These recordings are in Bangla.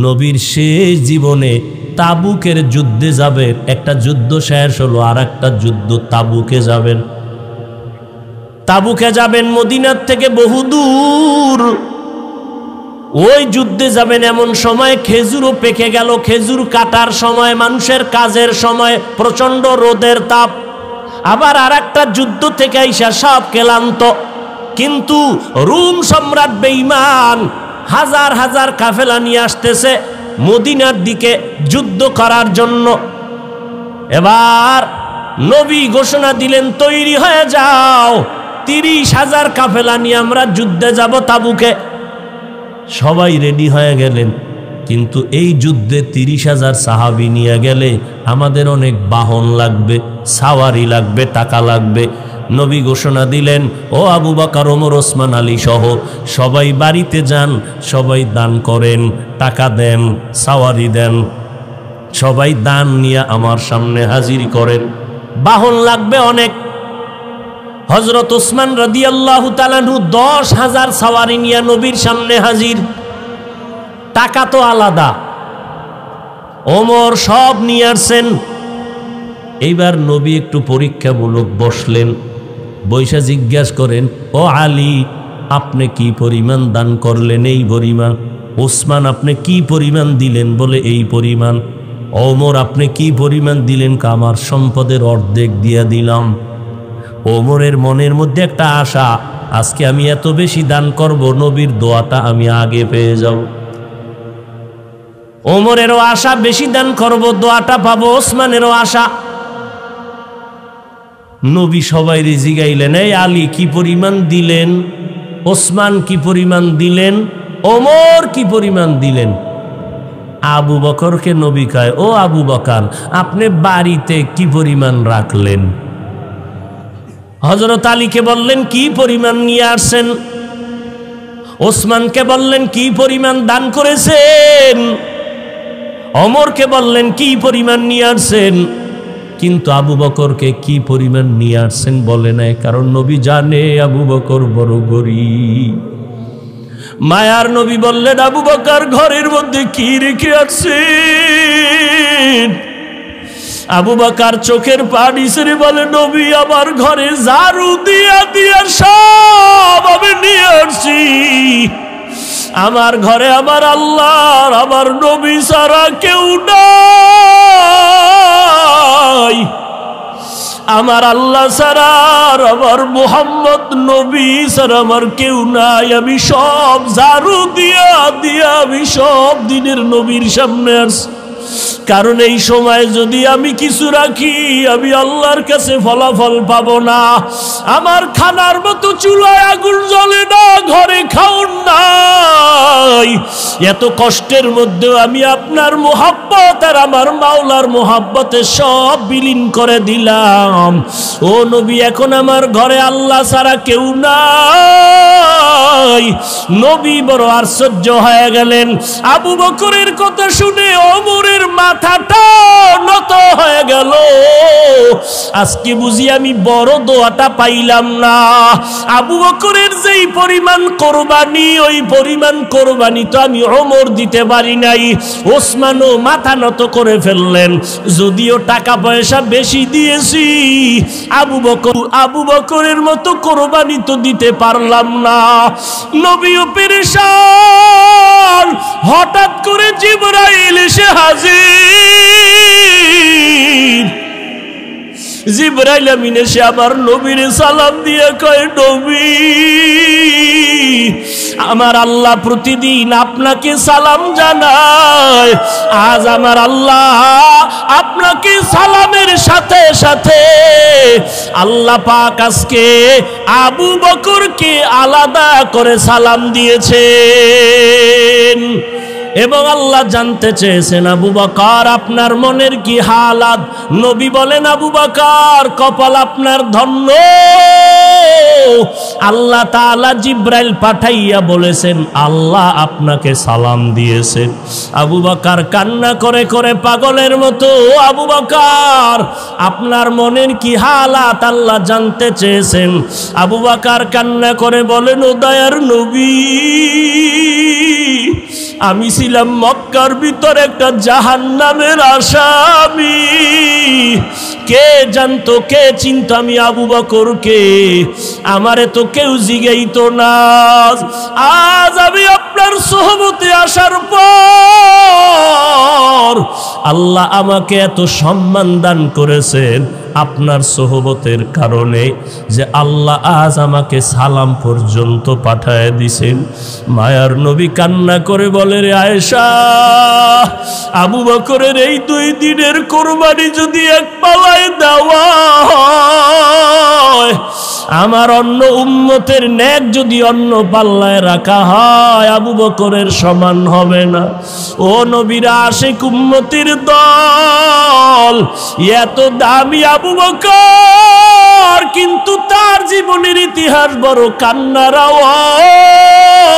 নবীর শেষ জীবনে তাবুকের যুদ্ধে যাবেন, একটা যুদ্ধ শেষ হলো আর একটা যুদ্ধ তাবুকে যাবেন। তাবুকে যাবেন মদিনার থেকে বহুদূর, ওই যুদ্ধে যাবেন এমন সময় খেজুরও পেকে গেল, খেজুর কাটার সময়, মানুষের কাজের সময়, প্রচন্ড রোদের তাপ। আবার আর একটা যুদ্ধ থেকে আইসা সব ক্লান্ত, কিন্তু রোম সম্রাট বেঈমান হাজার হাজার কাফেলা নিয়ে আসতেছে মদিনার দিকে যুদ্ধ করার জন্য। এবার নবী ঘোষণা দিলেন, তৈরি হয়ে যাও, 30,000 কাফেলা নিয়ে আমরা যুদ্ধে যাব তাবুকে। সবাই রেডি হয়ে গেলেন, কিন্তু এই যুদ্ধে 30,000 সাহাবী নিয়ে গেলে আমাদের অনেক বাহন লাগবে, সাওয়ারি লাগবে, টাকা লাগবে। নবী ঘোষণা দিলেন, ও আবু বকর, ওমর, ওসমান, আলী সহ সবাই বাড়িতে যান, সবাই দান করেন, টাকা দেন, সাওয়ারি দেন, সবাই দান নিয়ে আমার সামনে হাজির করেন, বাহন লাগবে অনেক। হযরত ওসমান রাদিয়াল্লাহু তাআলা 10,000 সাওয়ারি নিয়ে নবীর সামনে হাজির। টাকা তো আলাদা, ওমর সব নিয়ে আসছেন। এইবার নবী একটু পরীক্ষামূলক বসলেন, বৈশা জিজ্ঞাসা করেন, ও আলী, আপনি কি পরিমাণ দান করলেন? এই পরিমাণ। ওসমান, আপনি কি পরিমাণ দিলেন? বলে এই পরিমাণ। ওমর, আপনি কি পরিমাণ দিলেন? আমার সম্পদের অর্ধেক দিয়া দিলাম। ওমরের মনের মধ্যে একটা আশা, আজকে আমি এত বেশি দান করব, নবীর দোয়াটা আমি আগে পেয়ে যাব। ওমরেরও আশা, বেশি দান করব, দোয়াটা পাবো। ওসমানেরও আশা। নবী সবাই জিগাইলেন, এই আলী কি পরিমাণ দিলেন? ওসমান কি পরিমাণ দিলেন? ওমর কি পরিমাণ দিলেন? আবু বকরকে নবী কয়, ও আবু বকর, আপনি বাড়িতে কি পরিমাণ রাখলেন? হযরত আলীকে বললেন, কি পরিমাণ নিয়ে আসছেন? ওসমানকে বললেন, কি পরিমাণ দান করেছেন? ওমরকে বললেন, কি পরিমাণ নিয়ে আসছেন? কিন্তু আবু বকরকে কি পরিমাণ নিয়ে আসছেন বলে নাই, কারণ নবী জানে আবু বকর বড় গরীব। মায়ার নবী বললেন, আবু বকর ঘরের মধ্যে কি রেখে আসছেন? আবু বকর চোখের পানি ছেড়ে বলে, নবী, আমার ঘরে ঝাড়ু দিয়া দিয়া সব আমি নিয়ে আসছি। আমার ঘরে আমার আল্লাহ, আমার নবী ছাড়া কেউ নাই। আমার আল্লাহ ছাড়া, আমার মুহাম্মদ নবী ছাড়া আমার কেউ নাই। আমি সব ঝাড়ু দিয়া দিয়া আমি সব দিনের নবীর সামনে আসছি, কারণ এই সময় যদি আমি কিছু রাখি, আমি আল্লাহর কাছে ফলাফল পাবো না। আমার খানার মতো চুলায় আগুন জ্বলে না, ঘরে খাওন নাই। এত কষ্টের মধ্যেও আমি আপনার মোহাব্বত আর আমার মাওলার মোহাব্বতে সব বিলীন করে দিলাম। ও নবী, এখন আমার ঘরে আল্লাহ ছাড়া কেউ নাই। নবী বড় আশ্চর্য হয়ে গেলেন। আবু বকরের কথা শুনে ওমরের মাথাটা নত হয়ে গেল। আজকে বুঝি আমি বড় দোয়াটা পাইলাম না। আবু বকরের যেই পরিমাণ কোরবানি, ওই পরিমাণ কোরবানি তো আমি ওমর দিতে পারি নাই। ওসমানও মাথা নত করে ফেললেন, যদিও টাকা পয়সা বেশি দিয়েছি, আবু বকরের মতো কোরবানি তো দিতে পারলাম না। নবীও পেরেশান। হঠাৎ করে জিবরাইল এসে হাজির। জিবরাইল আমিন এসে আমার নবীর সালাম দিয়ে কয়, নবী, আমার আল্লাহ প্রতিদিন আপনাকে সালাম জানায়, আজ আমার আল্লাহ আপনাকে সালামের সাথে সাথে আল্লাহ পাক আজকে আবু বকরকে আলাদা করে সালাম দিয়েছেন। এবং আল্লাহ জানতে চেয়েছেন, আবু বকর আপনার মনের কি হালাত? নবী বলেন, আবু বকর কপাল আপনার ধন্য, আল্লাহ তাআলা জিবরাইল পাঠাইয়া বলেছেন আল্লাহ আপনাকে সালাম দিয়েছেন। আবু বকর কান্না করে করে পাগলের মতো, আবু বকর আপনার মনের কি হালাত আল্লাহ জানতে চেয়েছেন। আবু বকর কান্না করে বলেন, ও দয়ার নবী, আমি ছিলাম মক্কার ভিতর একটা জাহান্নামের আসামি। কে জানতো, কে চিনতো আমি আবু বকরকে? আমারে তো কেউ জিগাইতো না। আজ আমি আপনার সোহবতে আসার পর আল্লাহ আমাকে এত সম্মান দান করেছেন আপনার সোহবতের কারণে, যে আল্লাহ আজ আমাকে সালাম পর্যন্ত পাঠায় দিছেন। মায়ার নবী কান্না করে বলে, রে আয়েশা, আবু বকরের এই 2 দিনের কোরবানি যদি এক পালায় দেওয়া হয়, আমার অন্য উম্মতের নেক যদি অন্য পাল্লায় রাখা হয়, আবু বকরের সমান হবে না। ও নবীরা আশিক উম্মতির দল, এত দামি আবু বকর, কিন্তু তার জীবনের ইতিহাস বড় কান্নার আওয়াজ।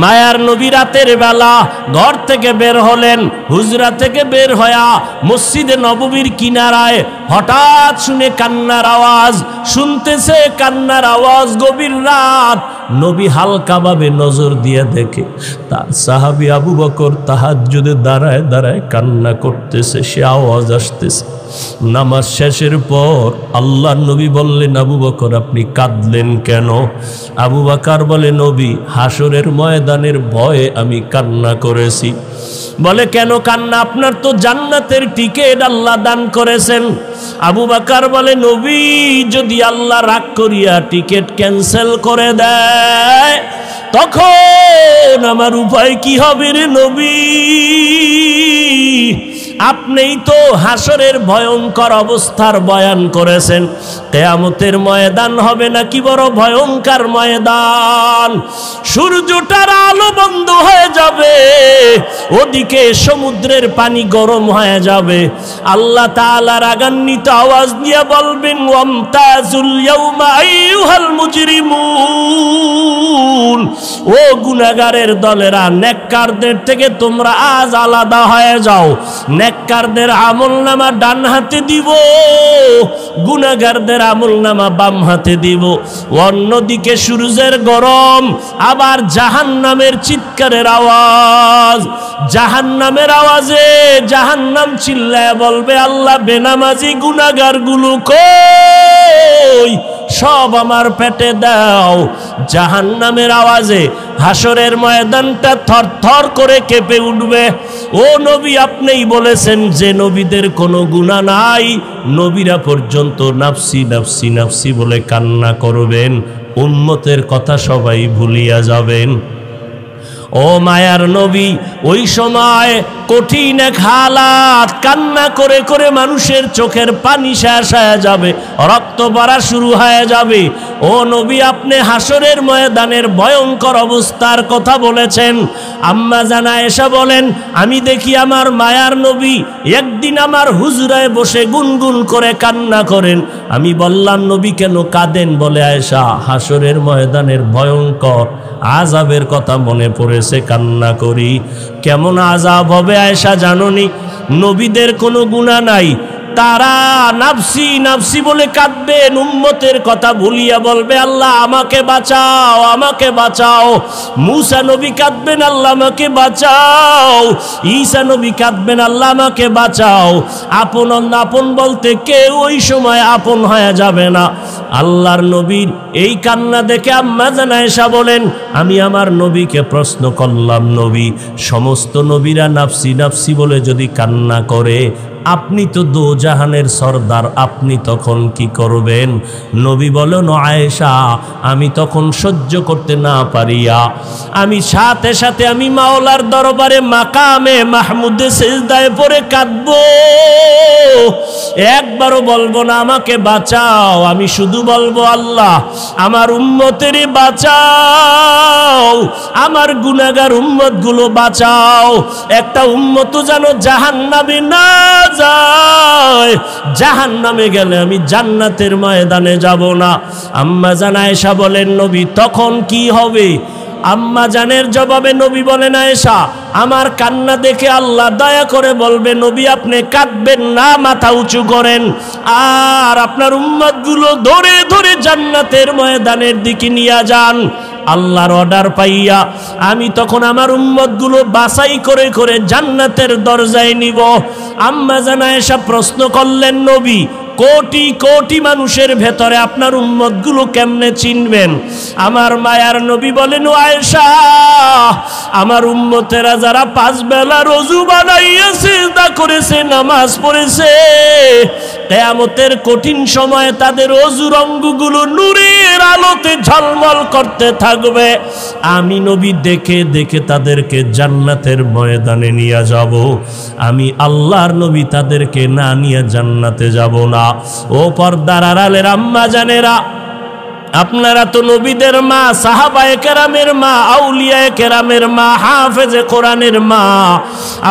মায়ার নবী রাতের বেলা ঘর থেকে বের হলেন, হুজরা থেকে বের হয়া মসজিদে নববীর কিনারায় হঠাৎ শুনে কান্নার আওয়াজ, শুনতেছে কান্নার আওয়াজ। গভীর রাত, নবী হালকাভাবে নজর দিয়ে দেখে তার সাহাবী আবু বকর তাহাজ্জুদে দাঁড়ায় দাঁড়ায় কান্না করতেছে, সে আওয়াজ আসতেছে। নামাজ শেষের পর আল্লাহ নবী বললেন, আবু বকর আপনি কাঁদলেন কেন? আবু বকর বলে, নবী হাসরের ময়দানের ভয়ে আমি কান্না করেছি। বলে, কেন কান্না? আপনার তো জান্নাতের টিকিট আল্লাহ দান করেছেন। আবু বকর বলে, নবী যদি আল্লাহ রাগ করিয়া টিকিট ক্যান্সেল করে দেয়, তখন আমার উপায় কি হবে রে নবী? আপনিই তো হাসরের ভয়ঙ্কর অবস্থার বয়ান করেছেন। কিয়ামতের ময়দান হবে নাকি বড় ভয়ঙ্কর ময়দান। সূর্যটার আলো বন্ধ হয়ে যাবে, ওদিকে সমুদ্রের পানি গরম হয়ে যাবে। আল্লাহ তাআলা রাগান্বিত আওয়াজ দিয়ে বলবেন, ওয়ামতাজুল ইয়াউমা আইয়ুহাল মুজরিমুন, ও গুনাহগারের দলেরা, নেককারদের থেকে তোমরা আজ আলাদা হয়ে যাও। নেককারদের আমলনামা ডান হাতে দিব, গুনাহগারদের আমলনামা বাম হাতে দিব। অন্যদিকে সূর্যের গরম, আবার জাহান্নামের চিৎকারের আওয়াজ। জাহান্নামের আওয়াজে জাহান্নাম চিল্লায় বলবে, আল্লাহ বেনামাজি গুনাহগারগুলো কই? সব আমার পেটে দাও। জাহান্নামের আওয়াজে হাসরের ময়দানটা থরথর করে কেঁপে উঠবে। ও নবী, আপনিই বলেছেন যে নবীদের কোনো গুনাহ নাই, নবীরা পর্যন্ত নাফসি নাফসি নাফসি বলে কান্না করবেন, উম্মতের কথা সবাই ভুলিয়া যাবেন। ও মায়ার নবী, ওই সময় কঠিন এক হালাত, কান্না করে করে মানুষের চোখের পানি শেষ হয়ে যাবে, রক্ত পড়া শুরু হয়ে যাবে। ও নবী, আপনি হাসরের ময়দানের ভয়ঙ্কর অবস্থার কথা বলেছেন। আম্মা জান আয়েশা বলেন, আমি দেখি আমার মায়ার নবী একদিন আমার হুজরায় বসে গুনগুন করে কান্না করেন। আমি বললাম, নবী কেন কাঁদেন? বলে, আয়েশা, হাসরের ময়দানের ভয়ঙ্কর আযাবের কথা মনে পড়েছে, কান্না করি। কেমন আযাব হবে আয়েশা জানোনি? নবীদের কোনো গুনাহ নাই, তারা নাফসি নাফসি বলে কাঁদবেন, উম্মতের কথা ভুলিয়া বলবে, আল্লাহ আমাকে বাঁচাও, আমাকে বাঁচাও। মূসা নবী কাঁদবেন, আল্লাহ আমাকে বাঁচাও। ঈসা নবী কাঁদবেন, আল্লাহ আমাকে বাঁচাও। আপন আপন বলতে কেউ ওই সময় আপন হয়ে যাবে না। আল্লাহর নবীর এই কান্না দেখে আম্মা জান আয়েশা বলেন, আমি আমার নবীকে প্রশ্ন করলাম, নবী, সমস্ত নবীরা নাফসি নাফসি বলে যদি কান্না করে, আপনি তো দোজাহানের সরদার, আপনি তখন কি করবেন? নবী বলেন, আয়েশা, আমি তখন সহ্য করতে না পারিয়া আমি সাথে সাথে আমি মাওলার দরবারে মাকামে মাহমুদে সিজদায় পড়ে কাঁদবো। একবারও বলবো না আমাকে বাঁচাও, আমি শুধু বলবো, আল্লাহ আমার উম্মতেরই বাঁচাও, আমার গুনাহগার উম্মতগুলো বাঁচাও। একটা উম্মত যেন জাহান্নামে না যায়, জাহান্নামে গেলে আমি জান্নাতের ময়দানে যাব না। আম্মা জান আয়েশা বলেন, নবী তখন কি হবে? আম্মা জানের জবাবে নবী বলেন, আয়েশা, আমার কান্না দেখে আল্লাহ দয়া করে বলবে, নবী আপনি কাঁদবেন না, মাথা উঁচু করেন, আর আপনার উম্মতগুলো ধরে ধরে জান্নাতের ময়দানের দিকে নিয়ে যান। আল্লাহর অর্ডার পাইয়া আমি তখন আমার উম্মতগুলো বাছাই করে করে জান্নাতের দরজায় নিব। আম্মা জান আয়েশা প্রশ্ন করলেন, নবী কোটি কোটি মানুষের ভেতরে আপনার উম্মতগুলো কেমনে চিনবেন? আমার মায়ার নবী বলেন, ও আয়েশা, আমার উম্মতেরা যারা 5 বেলা রোজু বানাইয়া সিজদা করেছে, নামাজ পড়েছে, কিয়ামতের কঠিন সময়ে তাদের অজুর অঙ্গগুলো নূরের আলোতে ঝলমল করতে থাকবে। আমি নবী দেখে দেখে তাদেরকে জান্নাতের ময়দানে নিয়ে যাব। আমি আল্লাহর নবী তাদেরকে না নিয়ে জান্নাতে যাব না। ও পর্দার আড়ালের আম্মা জানেরা, আপনারা তো নবীদের মা, সাহাবায়ে কেরামের মা, আউলিয়ায়ে কেরামের মা, হাফেজে কোরআনের মা।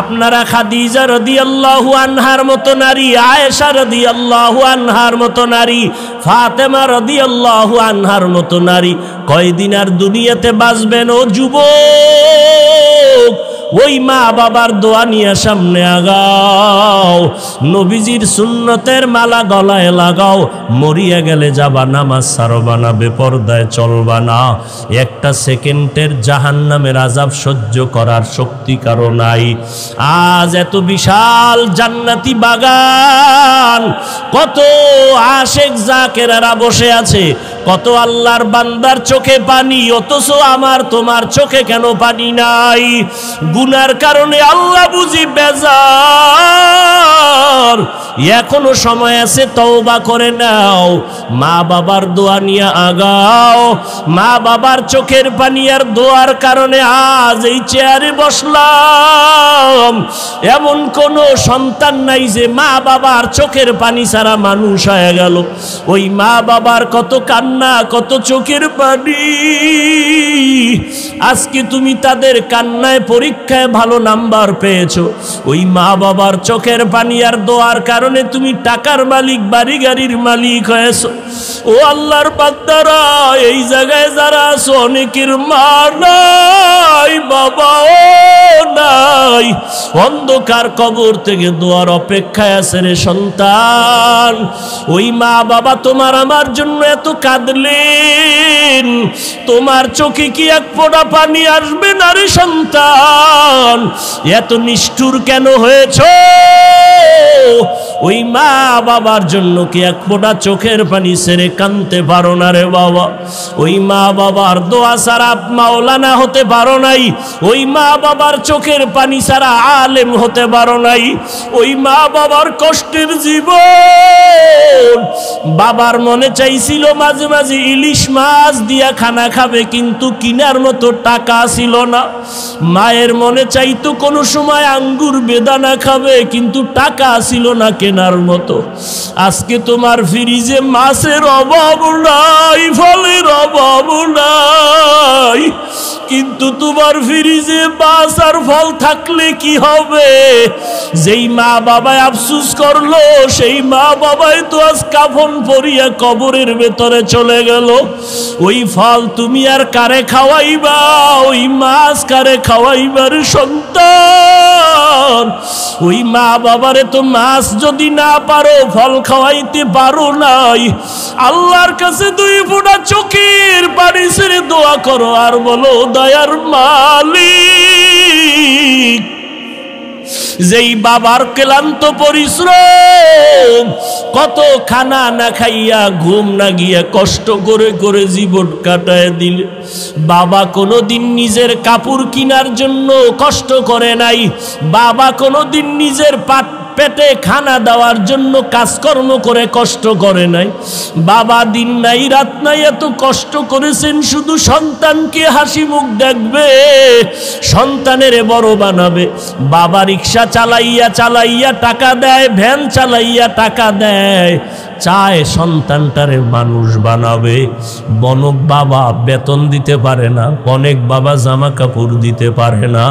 আপনারা খাদিজা রাদিয়াল্লাহু আনহার মতো নারী, আয়েশা রাদিয়াল্লাহু আনহার মতো নারী, ফাতেমা রাদিয়াল্লাহু আনহার মতো নারী কয়দিন আর দুনিয়াতে বাঁচবেন? ও যুবক, ওই মা বাবার দোয়া নিয়ে সামনে আগাও, নবীজির সুন্নতের মালা গলায় লাগাও। মরিয়া গেলে যাবা, নামাজ ছাড়বা না, বেপরদায় চলবা না। একটা সেকেন্ডের জাহান্নামের আযাব সহ্য করার শক্তি কারো নাই। আজ এত বিশাল জান্নাতি বাগান, কত আশেক জাকেরারা বসে আছে, কত আল্লাহর বান্দার চোখে পানি, অথচ আমার তোমার চোখে কেন পানি নাই? গুনার কারণে আল্লাহ বুঝি বেজার। এখনো সময় আছে, তওবা করে নাও, মা বাবার দোয়া নিয়ে আগাও। মা বাবার চোখের পানি আর দোয়ার কারণে আজ এই চেয়ারে বসলাম। এমন কোনো সন্তান নাই যে মা বাবার চোখের পানি ছাড়া মানুষ হয়ে গেল। ওই মা বাবার কত কান্না, কত চোখের পানি। আজকে তুমি তাদের কান্নায় পরীক্ষায় ভালো নাম্বার পেয়েছো, ওই মা বাবার চোখের পানি আর দোয়ার কারণে তুমি টাকার মালিক, বাড়ি গাড়ির মালিক হয়েছো। ও আল্লাহর বান্দারা, এই জায়গায় যারা আছো, অনেকের মা নাই, বাবাও নাই, অন্ধকার কবর থেকে দোয়ার অপেক্ষায় আছে রে সন্তান। ওই মা বাবা তোমার আমার জন্য এত কাঁদলেন, তোমার চোখে কি এক ফোঁটা পানি আসবে না রে সন্তান? এত নিষ্ঠুর কেন হয়েছ? ওই মা বাবার জন্য কি এক ফোঁটা চোখের পানি ছেড়ে কাঁদতে পারো না রে বাবা? ওই মা বাবার দোয়া ছাড়া মাওলানা হতে পারো নাই, ওই মা বাবার চোখের পানি ছাড়া আলেম হতে পারো নাই। ওই মা বাবার কষ্টের জীবন। বাবার মনে চাইছিল মাঝে মাঝে ইলিশ মাছ দিয়া খানা খাবে, কিন্তু কিনার মতো টাকা ছিল না। মায়ের মনে চাইতো কোনো সময় আঙ্গুর বেদানা খাবে, কিন্তু টাকা ছিল না কেনার মতো। আজকে তোমার ফ্রিজে মাছের অভাব নাই, ফলের অভাব নাই, কিন্তু তোমার ফ্রিজে মাছ আর ফল থাকলে কি হবে? যেই মা বাবায় আফসুস করলো, সেই মা বাবাই তো আজ কাফন পরিয়া কবরের ভেতরে চলে গেল। ওই ফল তুমি আর কারে খাওয়াইবা? ওই মাছ কারে খাওয়াইবার সন্তান? ওই মা বাবারে তো মাছ যদি না পারো, ফল খাওয়াইতে পারো নাই, আল্লাহর কাছে 2 ফোঁটা চোখের পানি ছেড়ে দোয়া করো আর বলো, দয়ার মালিক, যেই বাবার ক্লান্ত পরিশ্রম, কত খানা না খাইয়া, ঘুম না গিয়া, কষ্ট করে করে জীবন কাটায় দিলে। বাবা কোনোদিন নিজের কাপড় কেনার জন্য কষ্ট করে নাই, বাবা কোনোদিন নিজের পেটে খানা দেওয়ার জন্য কাজকর্ম করে কষ্ট করে নাই। বাবা দিন নাই রাত নাই এত কষ্ট করেছেন শুধু সন্তানকে হাসি মুখ দেখবে, সন্তানের বড় বানাবে। বাবা রিক্সা চালাইয়া চালাইয়া টাকা দেয়, ভ্যান চালাইয়া টাকা দেয়, চায় সন্তানটারে মানুষ বানাবে। বনক বাবা বেতন দিতে পারে না, অনেক বাবা জামা কাপড় দিতে পারে না,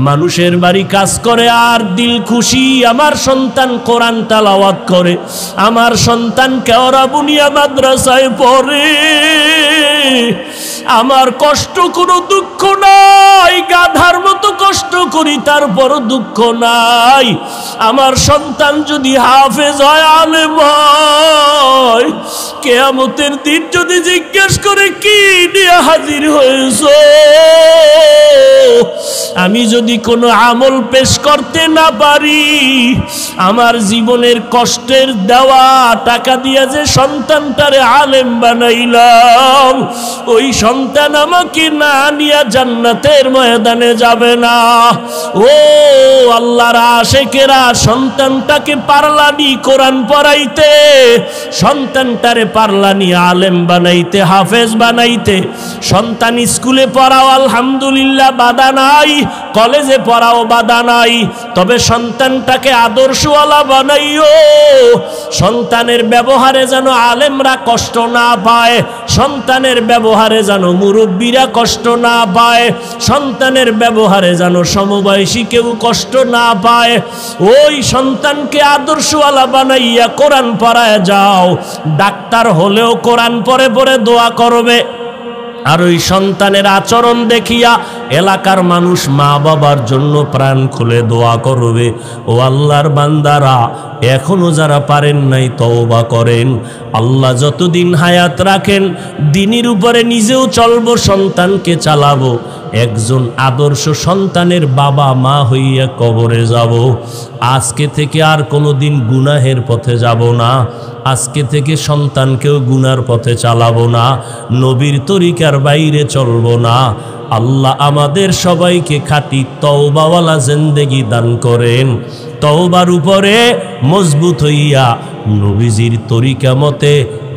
মানুষের বাড়ি কাজ করে আর দিল খুশি আমার সন্তান কোরআন তেলাওয়াত করে, আমার সন্তান কেওড়া বুনিয়া মাদ্রাসায় পড়ে, আমার কষ্ট কোনো দুঃখ নাই, গাধার মতো কষ্ট করি তারপরও দুঃখ নাই। আমার সন্তান যদি হাফেজ হয়, আলেম হয়, কিয়ামতের দিন যদি জিজ্ঞেস করে কি নিয়ে হাজির হয়েছো, আমি যদি কোনো আমল পেশ করতে না পারি, আমার জীবনের কষ্টের দেওয়া টাকা দিয়ে যে সন্তানটারে আলেম বানাইলাম, ওই সন্তান আমাকে না নিয়ে জান্নাতের ময়দানে যাবে না। ও আল্লাহর আশিকেরা, সন্তানটাকে পারলানি কোরআন পড়াইতে, সন্তানটারে পারলানি আলেম বানাইতে, হাফেজ বানাইতে। সন্তান স্কুলে পড়াও আলহামদুলিল্লাহ বাধা নাই, কলেজে পড়াও বাধা নাই, তবে সন্তানটাকে আদর্শওয়ালা বানাইও। সন্তানের ব্যবহারে যেন আলেমরা কষ্ট না পায়, সন্তানের ব্যবহারে যেন মুরব্বীরা কষ্ট না পায়, সন্তানের ব্যবহারে যেন সমবয়সী কেউ কষ্ট না পায়। ওই সন্তানকে আদর্শওয়ালা বানাইয়া কোরআন পড়ায় যাও। ডাক্তার হলেও কোরআন পড়ে পড়ে দোয়া করবে, আর ওই সন্তানের আচরণ দেখিয়া এলাকার মানুষ মা বাবার জন্য প্রাণ খুলে দোয়া করবে। ও আল্লাহর বান্দারা, এখনো যারা পারেন নাই তওবা করেন। আল্লাহ যতদিন হায়াত রাখেন দ্বীনের উপরে নিজেও চলবো, সন্তানকে চালাবো। একজন আদর্শ সন্তানের বাবা মা হইয়া কবরে যাব। আজকে থেকে আর কোনোদিন গুনাহের পথে যাব না, আজকে থেকে সন্তানকেও গুনার পথে চালাবো না, নবীর তরিকার বাইরে চলবো না। আল্লাহ আমাদের সবাইকে খাঁটি তওবাওয়ালা জিন্দেগি দান করেন। তওবার উপরে মজবুত হইয়া নবীজির তরিকা মতে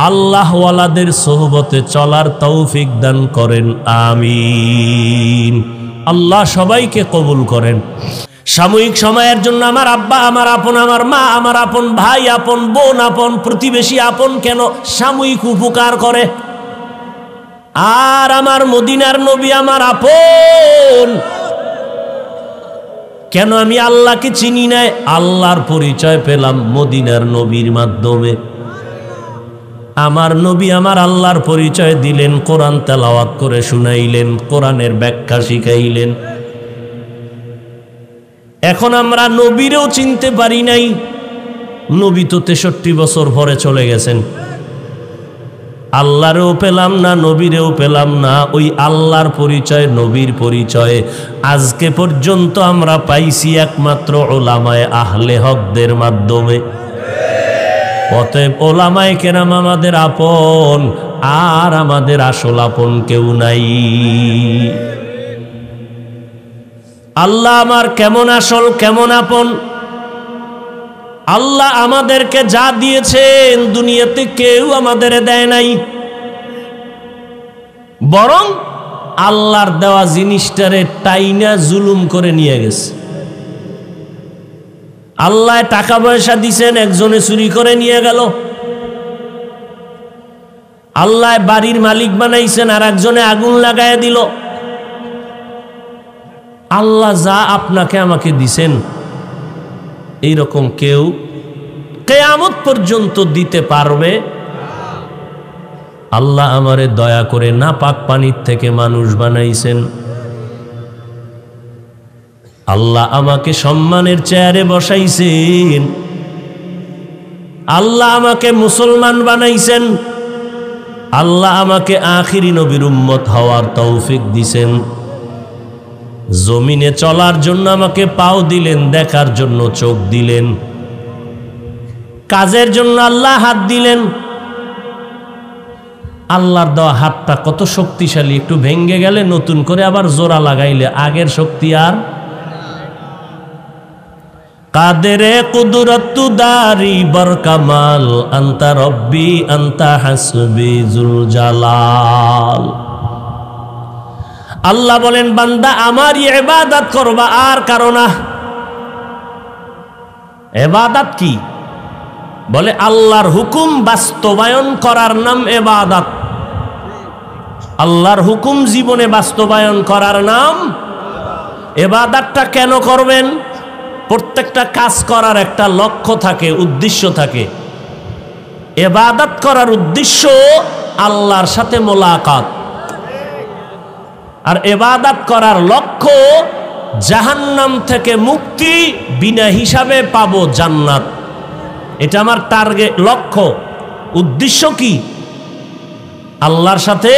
আল্লাহওয়ালাদের সোহবতে চলার তৌফিক দান করেন, আমিন। আল্লাহ সবাইকে কবুল করেন। সাময়িক সময়ের জন্য আমার আব্বা, আমার আপন, আমার মা, আমার আপন ভাই, আপন বোন, আপন প্রতিবেশী, আপন কেন সাময়িক উপকার করে। আর আমার মদিনার নবী আমার আপন কেন? আমি আল্লাহকে চিনি নাই, আল্লাহর পরিচয় পেলাম মদিনার নবীর মাধ্যমে। আমার নবী আমার আল্লাহর পরিচয় দিলেন, কোরআন তেলাওয়াত করে শুনাইলেন, কোরআনের ব্যাখ্যা শিখাইলেন। এখন আমরা নবীরেও চিনতে পারি নাই। নবী তো 63 বছর পরে চলে গেছেন। আল্লাহরেও পেলাম না, নবীরেও পেলাম না। ওই আল্লাহর পরিচয়, নবীর পরিচয় আজকে পর্যন্ত আমরা পাইছি একমাত্র ওলামায়ে আহলে হকদের মাধ্যমে। অতএব ওলামায়ে কেরাম আমাদের আপন, আর আমাদের আসল আপন কেউ নাই। আল্লাহ আমার কেমন আসল, কেমন আপন? আল্লাহ আমাদেরকে যা দিয়েছেন দুনিয়াতে কেউ আমাদের দেয় নাই, বরং আল্লাহর দেওয়া জিনিসটারে টাইনা জুলুম করে নিয়ে গেছে। আল্লাহ টাকা পয়সা দিছেন, একজনে চুরি করে নিয়ে গেল। আল্লাহ বাড়ির মালিক বানাইছেন, আর একজনে আগুন লাগায় দিল। আল্লাহ যা আপনাকে আমাকে দিছেন, এইরকম কেউ কিয়ামত পর্যন্ত দিতে পারবে? আল্লাহ আমারে দয়া করে নাপাক পানির থেকে মানুষ বানাইছেন। আল্লাহ আমাকে সম্মানের চেয়ারে বসাইছেন। আল্লাহ আমাকে মুসলমান বানাইছেন। আল্লাহ আমাকে আখিরি নবীর উম্মত হওয়ার তৌফিক দিছেন। জমিনে চলার জন্য আমাকে পাও দিলেন, দেখার জন্য চোখ দিলেন, কাজের জন্য আল্লাহ হাত দিলেন। আল্লাহর দেওয়া হাতটা কত শক্তিশালী, একটু ভেঙ্গে গেলে নতুন করে আবার জোড়া লাগাইলে আগের শক্তি আর। কাদেরে কুদরতু দারি বরকামাল, আনতা রব্বি আনতা হাসবি জুল জালাল। আল্লাহ বলেন, বান্দা আমারই ইবাদত করবা, আর কারো না। ইবাদত কি? বলে আল্লাহর হুকুম বাস্তবায়ন করার নাম ইবাদত। আল্লাহর হুকুম জীবনে বাস্তবায়ন করার নাম ইবাদতটা। কেন করবেন? প্রত্যেকটা কাজ করার একটা লক্ষ্য থাকে, উদ্দেশ্য থাকে। ইবাদত করার উদ্দেশ্য আল্লাহর সাথে মোলাকাত, আর ইবাদত করার লক্ষ্য জাহান্নাম থেকে মুক্তি, বিনা হিসাবে পাবো জান্নাত। এটা আমার টার্গেট, লক্ষ্য। উদ্দেশ্য কি? আল্লাহর সাথে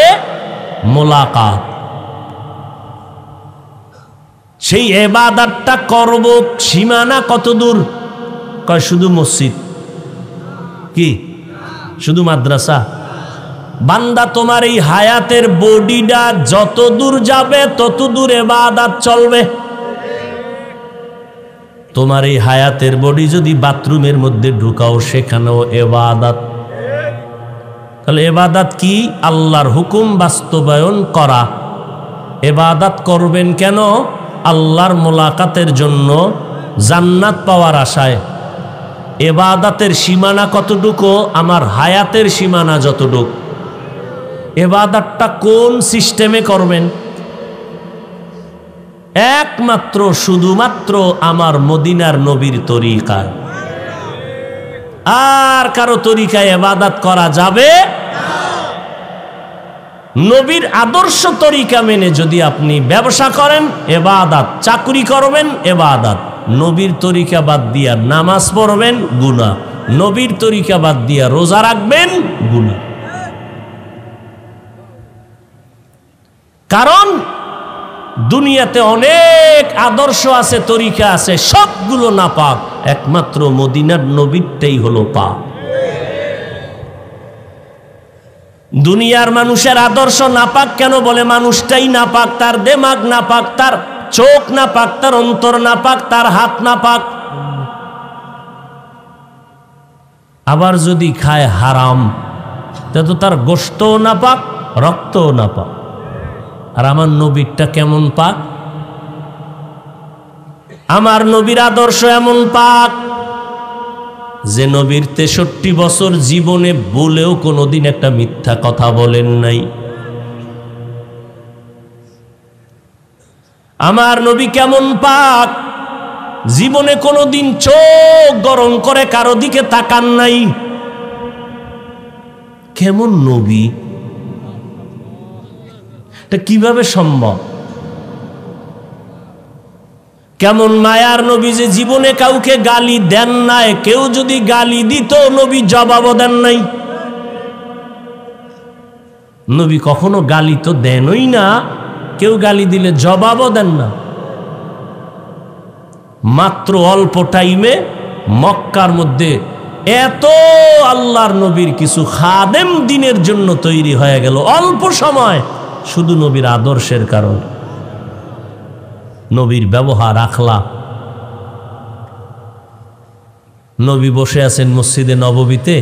মোলাকাত। সেই ইবাদতটা করব, সীমানা কত দূর? কয় শুধু মসজিদ, কি শুধু মাদ্রাসা? বান্দা তোমার এই হায়াতের বডিটা যত দূর যাবে তত দূর ইবাদত চলবে। তোমার এই হায়াতের বডি যদি বাথরুমের মধ্যে ঢুকাও সেখানেও ইবাদত। তাহলে ইবাদত কি? আল্লাহর হুকুম বাস্তবায়ন করা। ইবাদত করবেন কেন? আল্লাহর মোলাকাতের জন্য, জান্নাত পাওয়ার আশায়। ইবাদতের সীমানা কতটুকু? আমার হায়াতের সীমানা যতটুকু। ইবাদতটা কোন সিস্টেমে করবেন? একমাত্র শুধুমাত্র আমার মদিনার নবীর তরিকায়। আর কারো তরিকায় ইবাদত করা যাবে? নবীর আদর্শ তরিকা মেনে যদি আপনি ব্যবসা করেন ইবাদত, চাকরি করবেন ইবাদত। নবীর তরিকা বাদ দিয়া নামাজ পড়বেন গুনাহ, নবীর তরিকা বাদ দিয়া রোজা রাখবেন গুনাহ। কারণ দুনিয়াতে অনেক আদর্শ আছে, তরিকা আছে, সবগুলো নাপাক, একমাত্র মদিনার নবীরটাই হলো পাক। দুনিয়ার মানুষের আদর্শ নাপাক কেন? বলে মানুষটাই নাপাক, তার দেমাগ নাপাক, তার চোখ নাপাক, তার অন্তর নাপাক, তার হাত নাপাক। আবার যদি খায় হারাম, তা তো তার গোশতও নাপাক, রক্তও নাপাক। আর আমার নবীরটা কেমন পাক? আমার নবীর আদর্শ এমন পাক যে নবীর 63 বছর জীবনে বলেও কোনোদিন একটা মিথ্যা কথা বলেন নাই। আমার নবী কেমন পাক? জীবনে কোনোদিন চোখ গরম করে কারো দিকে তাকান নাই। কেমন নবী? এটা কিভাবে সম্ভব? কেমন মায়ার নবী যে জীবনে কাউকে গালি দেন নাই, কেউ যদি গালি দিত নবী জবাবও দেন নাই। নবী কখনো গালি তো দেনই না, কেউ গালি দিলে জবাবও দেন না। মাত্র অল্প টাইমে মক্কার মধ্যে এত আল্লাহর নবীর কিছু খাদেম দিনের জন্য তৈরি হয়ে গেল অল্প সময়, শুধু নবীর আদর্শের কারণে, নবীর ব্যবহার আখলাক। নবী বসে আছেন মসজিদে নববীতে,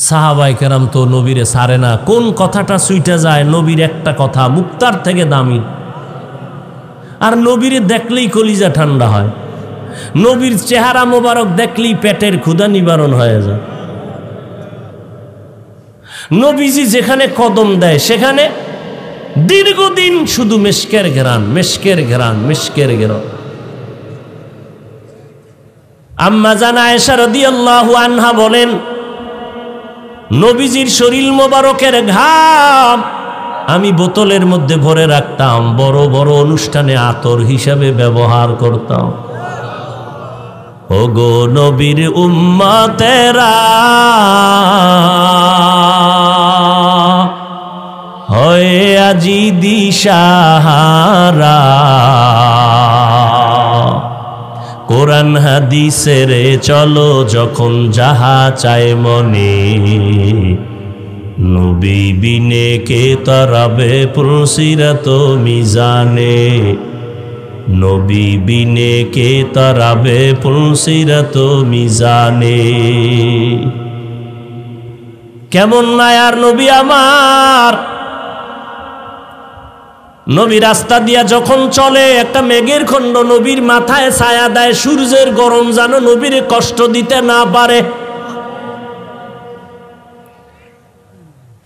সাহাবায়ে কেরাম তো নবীরে ছাড়ে না। কোন কথাটা ছুইটা যায়? নবীর একটা কথা মুক্তার থেকে দামি। আর নবীরে দেখলেই কলিজা ঠান্ডা হয়, নবীর চেহারা মোবারক দেখলেই পেটের ক্ষুধা নিবারণ হয়ে যায়। নবীজি যেখানে কদম দেয় সেখানে দীর্ঘদিন শুধু মিশকের ঘেরান, মিশকের ঘেরান, মিশকের ঘেরান। আম্মা জান আয়েশা রাদিয়াল্লাহু আনহা বলেন, নবীজির শরীর মোবারকের ঘাম আমি বোতলের মধ্যে ভরে রাখতাম, বড় বড় অনুষ্ঠানে আতর হিসাবে ব্যবহার করতাম। ওগো নবীর উম্মতেরা, হয় আজি দিশাহারা, কোরআন হাদিসের চলো যখন যাহা চায় মনে, নবী বিনে কে তরাবে পুরসিরাত মিজানে, নবী বিনে কে তরাবে পুরসিরাত মিজানে। কেমন মায়ার নবী আমার! নবী রাস্তা দিয়া যখন চলে একটা মেঘের খণ্ড নবীর মাথায় ছায়া দেয়, সূর্যের গরম যেন নবীর কষ্ট দিতে না পারে।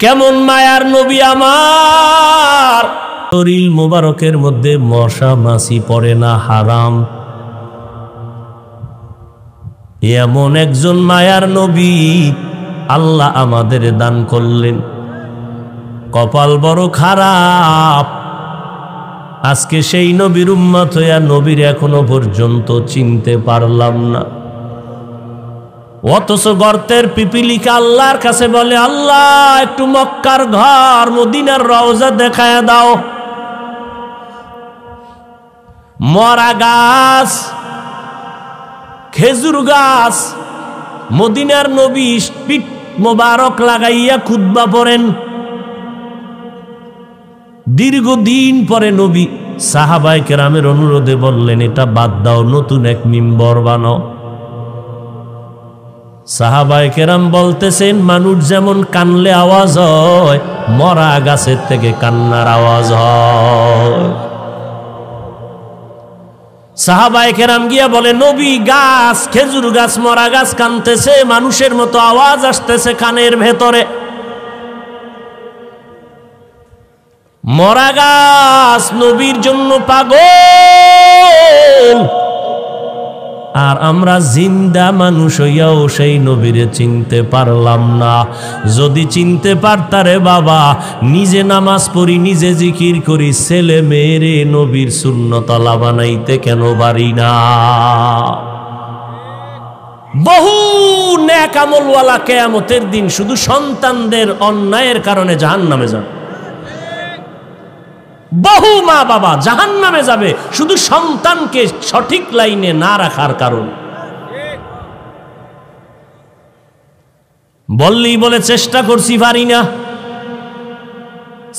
কেমন মায়ার নবী আমার! শরীর মোবারকের মধ্যে মশা মাছি পড়ে না, হারাম। এমন একজন মায়ার নবী আল্লাহ আমাদের দান করলেন। কপাল বড় খারাপ, আজকে সেই নবীর উম্মত হইয়া নবীর এখনো পর্যন্ত চিনতে পারলাম না। অথচ গর্তের পিপিলিকা আল্লাহর কাছে বলে, আল্লাহ একটু মক্কার ঘর মদিনার রওজা দেখায় দাও। মরা গাছ, খেজুর গাছ, মদিনার নবী পিঠ মোবারক লাগাইয়া খুতবা পড়েন। দীর্ঘদিন পরে নবী সাহাবায়ে কেরামের অনুরোধে বললেন, এটা বাদ দাও, নতুন এক মিম্বর বানাও। সাহাবায়ে কেরাম বলতেছেন, মানুষ যেমন কানলে আওয়াজ হয়, মরা গাছের থেকে কান্নার আওয়াজ হয়। সাহাবায়ে কেরাম গিয়া বলে, নবী, গাছ, খেজুর গাছ, মরা গাছ কানতেছে, মানুষের মতো আওয়াজ আসতেছে কানের ভেতরে। মরা গাছ নবীর জন্য পাগল, আর আমরা জিন্দা মানুষ হইয়াও সেই নবীরে চিনতে পারলাম না। যদি চিনতে পারতারে বাবা, নিজে নামাজ পড়ি, নিজে জিকির করি, ছেলে মেয়েরে নবীর সুন্নতলা বানাইতে কেন পারি না? বহু নেক আমলওয়ালা কিয়ামতের দিন শুধু সন্তানদের অন্যায়ের কারণে জাহান্নামে যাবে। বহু মা বাবা জাহান্নামে যাবে শুধু সন্তানকে সঠিক লাইনে না রাখার কারণে। বললেই বলে চেষ্টা করছি, পারি না।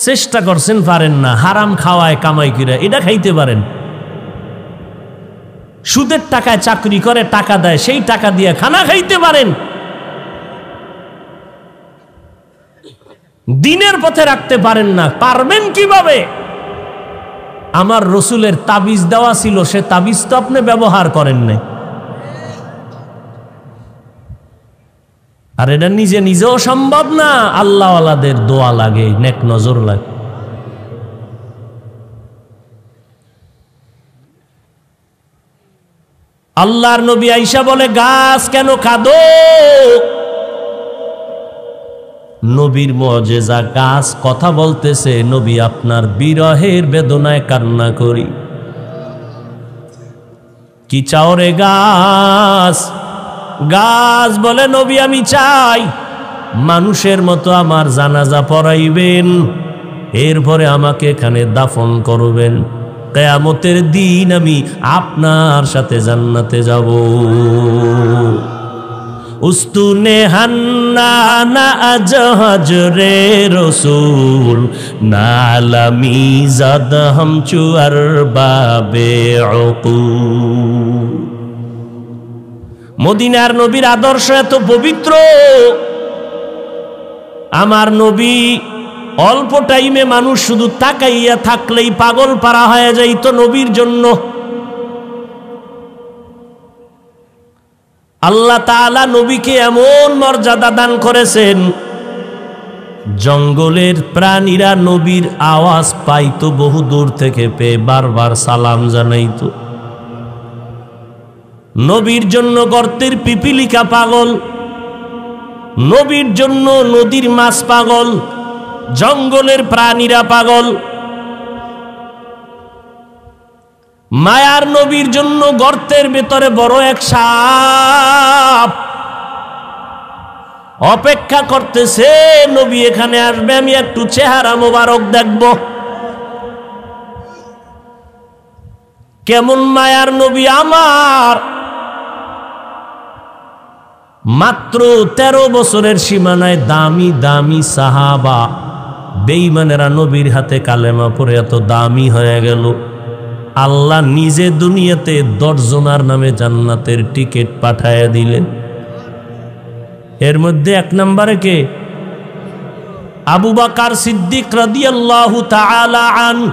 চেষ্টা করছেন, পারেন না। হারাম খাওয়ায় কামাই করে এটা খাইতে পারেন। সুদের টাকায় চাকরি করে টাকা দেয়, সেই টাকা দিয়ে খানা খাইতে পারেন। দিনের পথে রাখতে পারেন না, পারবেন কিভাবে? আমার রসুলের তাবিজ দেওয়া ছিল, সে তাবিজ তো আপনি ব্যবহার করেন নাই। আর এটা নিজে নিজেও সম্ভব না, আল্লাহওয়ালাদের দোয়া লাগে, নেক নজর লাগে। আল্লাহর নবী আয়েশা বলে, গাছ কেন কাঁদো? নবীর মুজিজা, গাছ কথা বলতেছে, নবী আপনার বিরহের বেদনায় কান্না করি। কি চাও রে গাছ? গাছ বলে, নবী আমি চাই মানুষের মতো আমার জানাজা পড়াইবেন, এরপরে আমাকে এখানে দাফন করবেন, কিয়ামতের দিন আমি আপনার সাথে জান্নাতে যাব। উস্তুনে হান্নানা আজহাজ রে রসুল, নালামি জাদ হাম চুয়ার বাবে উকুল। মদিনার নবীর আদর্শ এত পবিত্র, আমার নবী অল্প টাইমে মানুষ শুধু তাকাইয়া থাকলেই পাগল পারা হয়ে যাইত নবীর জন্য। আল্লাহ তাআলা নবীকে এমন মর্যাদা দান করেছেন, জঙ্গলের প্রাণীরা নবীর আওয়াজ পাইতো বহু দূর থেকে, পেয়ে বারবার সালাম জানাইতো। নবীর জন্য গর্তের পিপিলিকা পাগল, নবীর জন্য নদীর মাছ পাগল, জঙ্গলের প্রাণীরা পাগল। মায়ার নবীর জন্য গর্তের ভেতরে বড় এক সাপ অপেক্ষা করতেছে, নবী এখানে আসবে, আমি একটু চেহারা মোবারক দেখব। কেমন মায়ার নবী আমার! মাত্র 13 বছরের সীমানায় দামি দামি সাহাবা বেঈমানেরা নবীর হাতে কালেমা পড়ে এত দামি হয়ে গেল। আল্লাহ নিজে দুনিয়াতে 10 জনের নামে জান্নাতের টিকিট পাঠায়া দিলেন। এর মধ্যে 1 নম্বরে কে? আবু বকর সিদ্দিক রাদিয়াল্লাহু তাআলা আনহু।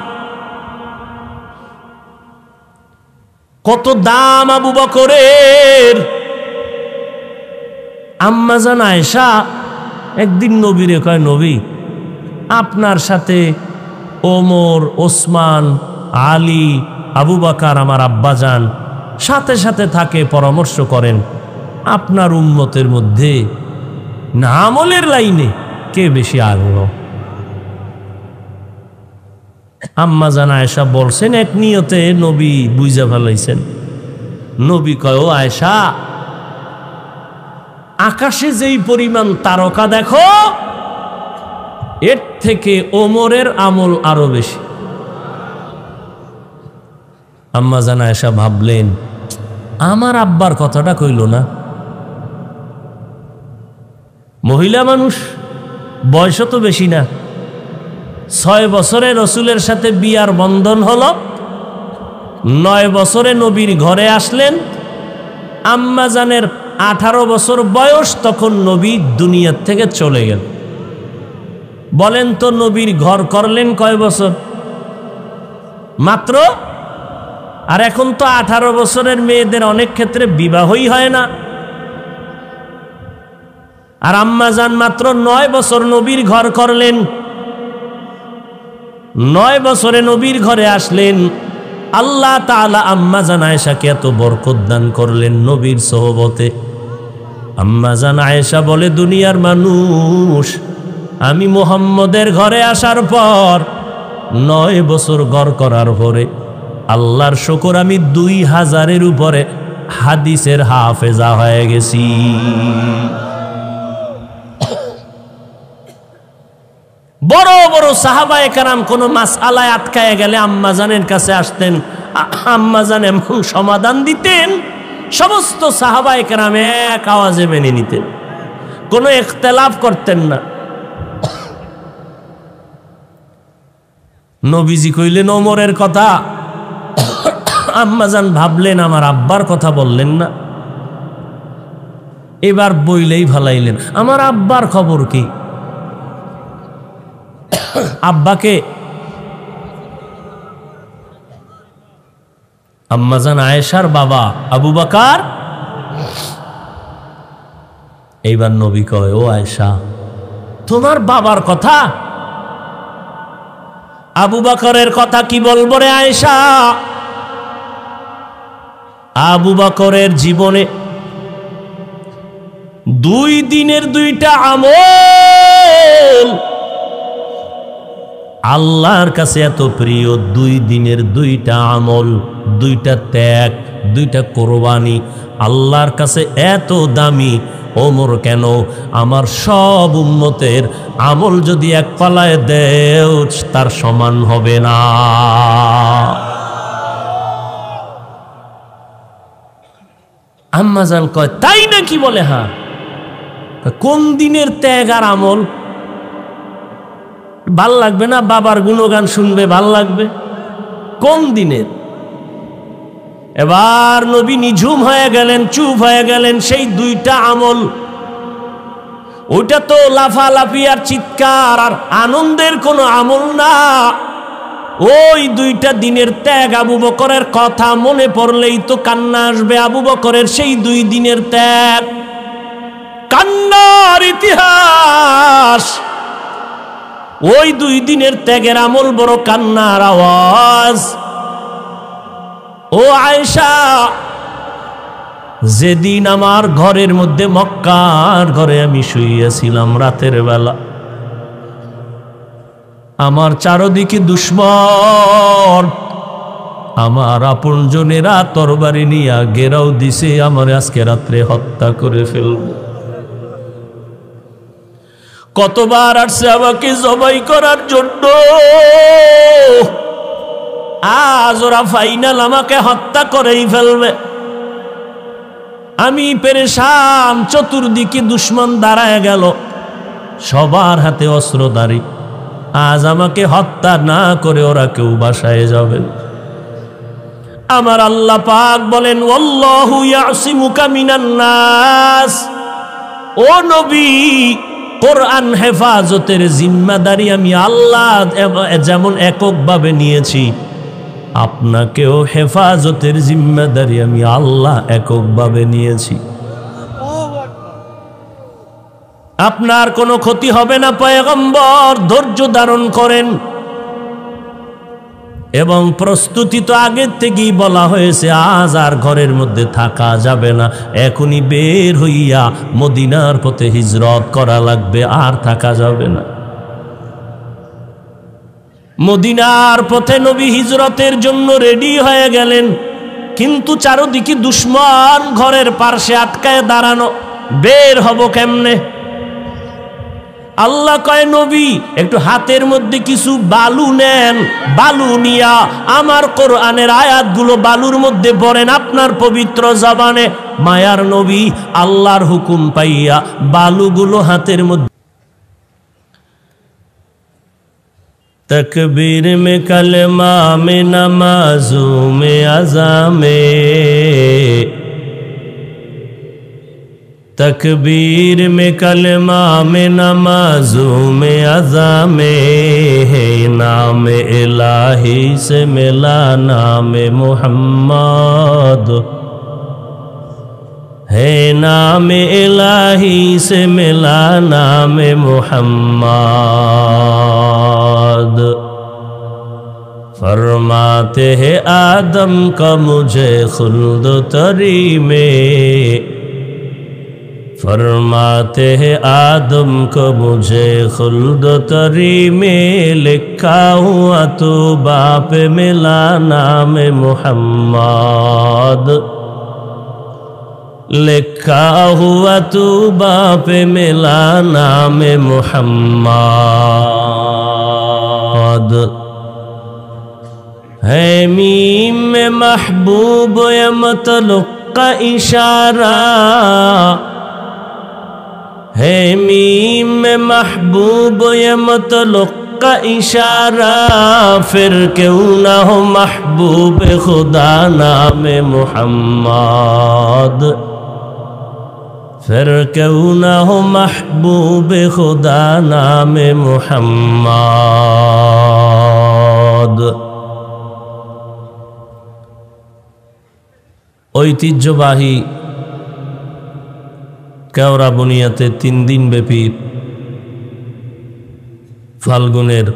কত দাম আবু বকরের! আম্মা জান আয়েশা একদিন নবীরে কয়, নবী আপনার সাথে ওমর, ওসমান, আলী, আবু বকর আমার আব্বাজান সাথে সাথে থাকে, পরামর্শ করেন, আপনার উম্মতের মধ্যে না আমলের লাইনে কে বেশি আগ্রহ? আম্মা জান আয়েশা বলছেন, এক নিয়তে নবী বুঝা ফেলাইছেন। নবী কয়, ও আয়েশা, আকাশে যেই পরিমাণ তারকা দেখো, এর থেকে ওমরের আমল আরো বেশি। আম্মা জান আয়েশা ভাবলেন, আমার আব্বার কথাটা কইল না। মহিলা মানুষ, বয়স তো বেশি না, 6 বছরে রসুলের সাথে বিয়ার বন্ধন হলো, 9 বছরে নবীর ঘরে আসলেন। আম্মা জানের 18 বছর বয়স, তখন নবী দুনিয়ার থেকে চলে গেল। বলেন তো নবীর ঘর করলেন কয় বছর? মাত্র। আর এখন তো 18 বছরের মেয়েদের অনেক ক্ষেত্রে বিবাহই হয় না। আর আম্মা জান মাত্র 9 বছর নবীর ঘর করলেন। 9 বছরে নবীর ঘরে আসলেন। আল্লাহ তাআলা আম্মা জান আয়েশাকে এত বরকত দান করলেন নবীর সোহবতে। আম্মা জান আয়েশা বলে, দুনিয়ার মানুষ, আমি মুহাম্মদের ঘরে আসার পর 9 বছর ঘর করার পরে আল্লাহর শুকর, আমি 2000-এর উপরে হাদিসের হাফেজা হয়ে গেছি। বড় বড় সাহাবায়ে কেরাম কোনো মাসআলায় আটকায় গেলে আম্মা জানের কাছে আসতেন, আম্মা জান এমন সমাধান দিতেন, সমস্ত সাহাবায়ে কেরাম এক আওয়াজে মেনে নিতেন, কোনো ইখতিলাফ করতেন না। নবীজি কইলেন ওমরের কথা, আম্মা জান ভাবলেন আমার আব্বার কথা বললেন না, এবার বইলেই ভালাইলেন, আমার আব্বার খবর কি? আব্বাকে আম্মা জান আয়েশার বাবা আবু বকর। এইবার নবী কয়, ও আয়েশা, তোমার বাবার কথা? আবু বকরের কথা কি বলবো রে আয়েশা? আবু বকরের জীবনে 2 দিনের 2টা আমল আল্লাহর কাছে এত প্রিয়। 2 দিনের 2টা আমল, 2টা ত্যাগ, 2টা কোরবানি আল্লাহর কাছে এত দামি। ওমর কেন? আমার সব উম্মতের আমল যদি এক পালায় দেও তার সমান হবে না। আম্মা জান কয়, তাই নাকি? বলে হ্যাঁ। কোন দিনের ত্যাগ আর আমল? ভাল লাগবে না? বাবার গুণগান শুনবে, ভাল লাগবে? কোন দিনের? এবার নবী নিঝুম হয়ে গেলেন, চুপ হয়ে গেলেন। সেই 2টা আমল, ওইটা তো লাফালাফি আর চিৎকার আর আনন্দের কোনো আমল না। ওই 2টা দিনের ত্যাগ, আবু বকরের কথা মনে পড়লেই তো কান্না আসবে। আবু বকরের সেই 2 দিনের ত্যাগ, কান্নার ইতিহাস। ওই 2 দিনের ত্যাগের আমল বড় কান্নার আওয়াজ। ও আয়েশা, যেদিন আমার ঘরের মধ্যে, মক্কার ঘরে আমি শুইয়াছিলাম রাতের বেলা, আমার চারদিকে দুশমন, আমার আপনজনেরা তরবারি নিয়ে ঘেরাও দিছে, আমার আজকে রাত্রে হত্যা করে ফেলব। কতবার আসছে আমাকে জবাই করার জন্য, আজ ওরা ফাইনাল আমাকে হত্যা করেই ফেলবে। আমি পেরেশান, চতুর্দিকে দুশমন দাঁড়ায় গেল, সবার হাতে অস্ত্রধারী। আজ আমাকে হত্যা না করে ওরা কেউ বাসায় যাবেন। আমার আল্লাহ পাক বলেন, ওয়াল্লাহু ইয়াসিমুকা মিনান নাস। ও নবী, কোরআন হেফাজতের জিম্মাদারি আমি আল্লাহ যেমন এককভাবে নিয়েছি, আপনাকেও হেফাজতের জিম্মাদারি আমি আল্লাহ এককভাবে নিয়েছি। আপনার কোনো ক্ষতি হবে না পয়গম্বর, ধৈর্য ধারণ করেন। এবং প্রস্তুতি তো আগের থেকেই বলা হয়েছে, আজ আর ঘরের মধ্যে থাকা যাবে না, এখনই বের হইয়া মদিনার পথে হিজরত করা লাগবে, আর থাকা যাবে না। মদিনার পথে নবী হিজরতের জন্য রেডি হয়ে গেলেন, কিন্তু চারদিকে দুশমন ঘরের পার্শ্বে আটকায় দাঁড়ানো। বের হব কেমনে? আল্লাহ কয় নবী একটু হাতের মধ্যে কিছু বালু নেন, বালু নিয়া আমার কোরআনের আয়াতগুলো বালুর মধ্যে পড়েন আপনার পবিত্র জবানে। মায়ার নবী আল্লাহর হুকুম পাইয়া বালুগুলো হাতের মধ্যে तकबीर में कलमा में नमाजों में अज़ा में, तकबीर में कलमा में नमाजों में अज़ा में है नाम इलाही से मिला नाम मुहम्मद, है नाम इलाही से मिला नाम मुहम्मद। फरमाते हैं आदम का मुझे खुल्द तरी में, फरमाते हैं आदम को मुझे खुल्द तरी में, लिखा हुआ तो बाप मिला नाम मुहम्मद, लिखा हुआ तू बाप मिला नाम मुहम्मद। है मीम में महबूब या मतलुक का इशारा, है मीम में महबूब या मतलुक का इशारा, फिर क्यों ना हो महबूब खुदा नाम मुहम्मद, फिर क्यों ना हो महबूब खुदा नाम मुहम्मद। ঐতিহ্যবাহী কেওড়া বুনিয়াতে 3 দিন ব্যাপী ফাল্গুনের